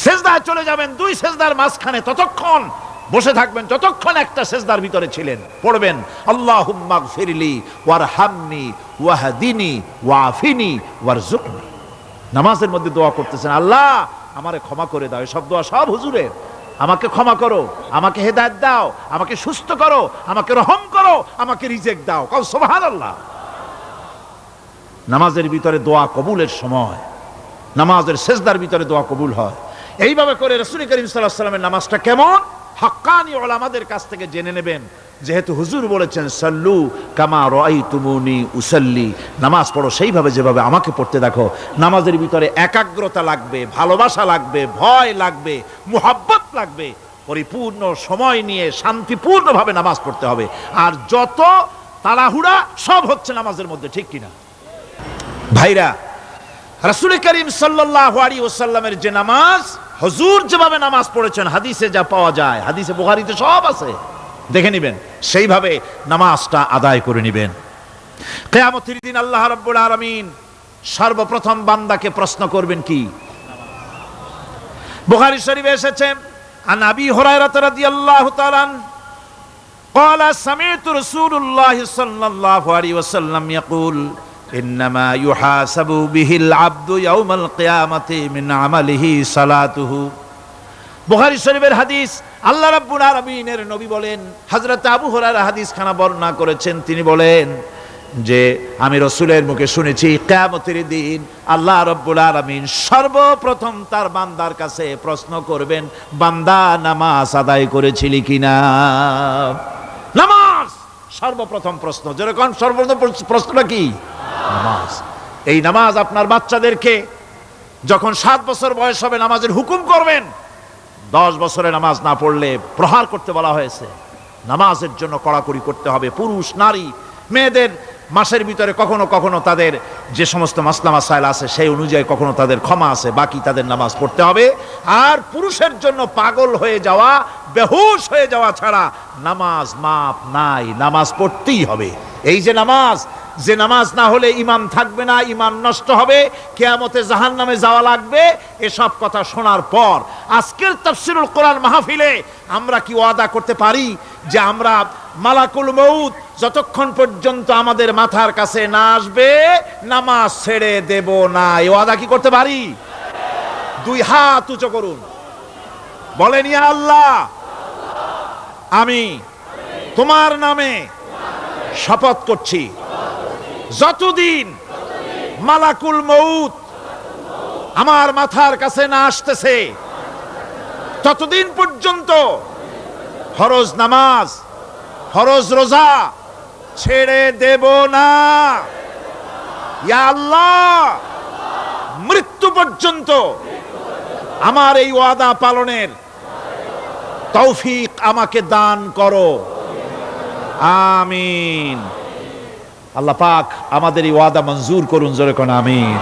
সেজদায় চলে যাবেন, দুই সেজদার মাঝখানে ততক্ষণ বসে থাকবেন যতক্ষণ একটা সেজদার ভিতরে ছিলেন। পড়বেন আল্লাহুম্মা গফিরলি ওয়ারহামনি ওয়াহদিনি ওয়াফিনি ওয়ারজুকনি। নামাজের মধ্যে দোয়া করতেছেন, আল্লাহ আমারে ক্ষমা করে দাও। এসব দোয়া সব হুজুরের। আমাকে ক্ষমা করো, আমাকে হেদায়েত দাও, আমাকে সুস্থ করো, আমাকে রহম করো, আমাকে রিজেক দাও। কও সুবহানাল্লাহ। নামাজের ভিতরে দোয়া কবুলের সময়, নামাজের সেজদার ভিতরে দোয়া কবুল হয়। এইভাবে করে রাসূল করিম সাল্লাল্লাহু আলাইহি ওয়াসাল্লামের নামাজটা কেমন হাক্কানি উলামাদের কাছ থেকে জেনে নেবেন। যেহেতু হুজুর বলেছেন সাল্লু কামা রাআইতুমুনি উসাল্লি, নামাজ পড়ো সেইভাবে যেভাবে আমাকে পড়তে দেখো। নামাজের ভিতরে একাগ্রতা লাগবে, ভালোবাসা লাগবে, ভয় লাগবে, মুহাব্বত লাগবে। পরিপূর্ণ সময় নিয়ে শান্তিপূর্ণভাবে নামাজ পড়তে হবে। আর যত তাড়াহুড়া সব হচ্ছে নামাজের মধ্যে, ঠিক কিনা ভাইরা? রাসূল করিম সাল্লাল্লাহু আলাইহি ওয়াসাল্লামের যে নামাজ, হুজুর যেভাবে নামাজ পড়েছেন হাদিসে যা পাওয়া যায়, হাদিসে বুখারীতে সব আছে, দেখে নেবেন, সেইভাবে নামাজটা আদায় করে নেবেন। কিয়ামতের দিন আল্লাহ রাব্বুল আলামিন সর্বপ্রথম বান্দাকে প্রশ্ন করবেন কি? বুখারী শরীফে এসেছে, আন আবি হুরায়রা রাদিয়াল্লাহু তাআলা قال سمعت رسول الله صلى الله عليه وسلم يقول إنما يحاسب به العبد يوم القيامة من عمله صلاته। বুখারী শরীফের হাদিস। আল্লাহ রাব্বুল আলামিনের নবী বলেন, হযরত আবু হুরায়রা হাদিস খানা বর্ণনা করেছেন, তিনি বলেন যে আমি রাসূলের মুখে শুনেছি কিয়ামতের দিন আল্লাহ রাব্বুল আলামিন সর্বপ্রথম তার বান্দার কাছে প্রশ্ন করবেন, বান্দা নামাজ আদায় করেছিলি কিনা? নামাজ সর্বপ্রথম প্রশ্ন। যেরকম সর্বপ্রথম প্রশ্নটা কি? নামাজ। এই নামাজ আপনার বাচ্চাদেরকে যখন 7 বছর বয়স হবে নামাজের হুকুম করবেন। 10 বছরে নামাজ না পড়লে প্রহার করতে বলা হয়েছে। নামাজের জন্য কড়াকড়ি করতে হবে। পুরুষ নারী মেয়েদের মাসের ভিতরে কখনো কখনো তাদের যে সমস্ত মাসলা মাসাইল আছে সেই অনুযায়ী কখনো তাদের ক্ষমা আছে, বাকি তাদের নামাজ পড়তে হবে। আর পুরুষের জন্য পাগল হয়ে যাওয়া, বেহুশ হয়ে যাওয়া ছাড়া নামাজ মাপ নাই, নামাজ পড়তেই হবে। এই যে নামাজ না হলে ঈমান থাকবে না, ঈমান নষ্ট হবে, কিয়ামতে জাহান্নামে যাওয়া লাগবে, এসব কথা শোনার পর আজকের তাফসীরুল কোরআন মাহফিলে আমরা কি ওয়াদা করতে পারি যে আমরা মালাকুল মউত যতক্ষণ পর্যন্ত আমাদের মাথার কাছে না আসবে নামাজ ছেড়ে দেব না? এই ওয়াদা কি করতে পারি? দুই হাত উঁচু করুন, বলেন ইয়া আল্লাহ, আমি তোমার নামে শপথ করছি, যতদিন মালাকুল মউত আমার মাথার কাছে না আসতেছে ততদিন পর্যন্ত ফরজ নামাজ, ফরজ রোজা ছেড়ে দেব না। ইয়া আল্লাহ, মৃত্যু পর্যন্ত আমার এই ওয়াদা পালনের তৌফিক আমাকে দান করো, আমিন। আল্লাহ পাক আমাদের এই ওয়াদা মঞ্জুর করুন, জোরে কোন আমিন।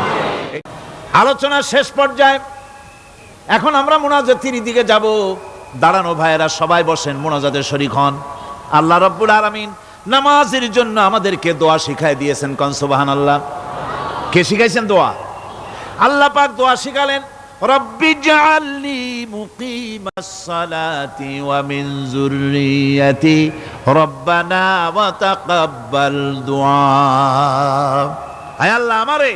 আলোচনার শেষ পর্যায়ে এখন আমরা মুনাজাতের দিকে যাব। দাঁড়ানো ভাইয়েরা সবাই বসেন, মুনাজাতে শরীক হন। আল্লাহ রাব্বুল আলামিন নামাজের জন্য আমাদেরকে দোয়া শিখাই দিয়েছেন, কোন সুবহানাল্লাহ। কে শিখাইছেন দোয়া? আল্লাহ পাক দোয়া শিখালেন, রব্বি জাআলনি মুকিমাস সালাতি ওয়া মিন যুররিয়াতি রব্বানা ওয়া তাকাব্বাল দুআ। আয় আল্লাহ, আমারে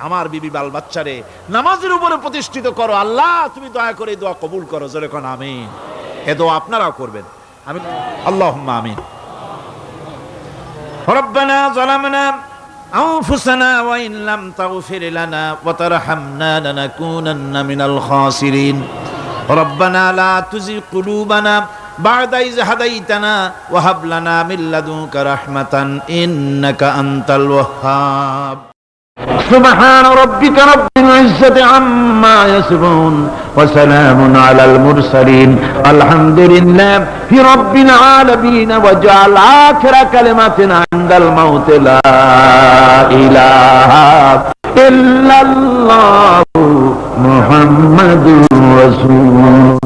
আমার বিবি বাল বাচ্চারে নামাজের উপরে প্রতিষ্ঠিত করো। আল্লাহ, তুমি দয়া করে দোয়া কবুল করো, জোরে কোন আমিন। এ দোয়া আপনারাও করবেন, আমিন, আল্লাহুম্মা আমিন। রব্বানা যালামনা আনফুসানা ওয়া ইন লাম তাগফির লানা ওয়া তারহামনা লানাকুনান্না মিনাল খাসিরিন। রব্বানা লা তুযিগ কুলুবানা বা'দা ইয হাদাইতানা ওয়া হাব লানা মিন লাদুনকা রাহমাতান ইন্নাকা আনতাল ওয়াহ্হাব। سبحان ربك رب العزة عما يصفون وسلام على المرسلين الحمد لله رب العالمين وجعل آخر كلمتنا عند الموت لا إله إلا الله محمد رسول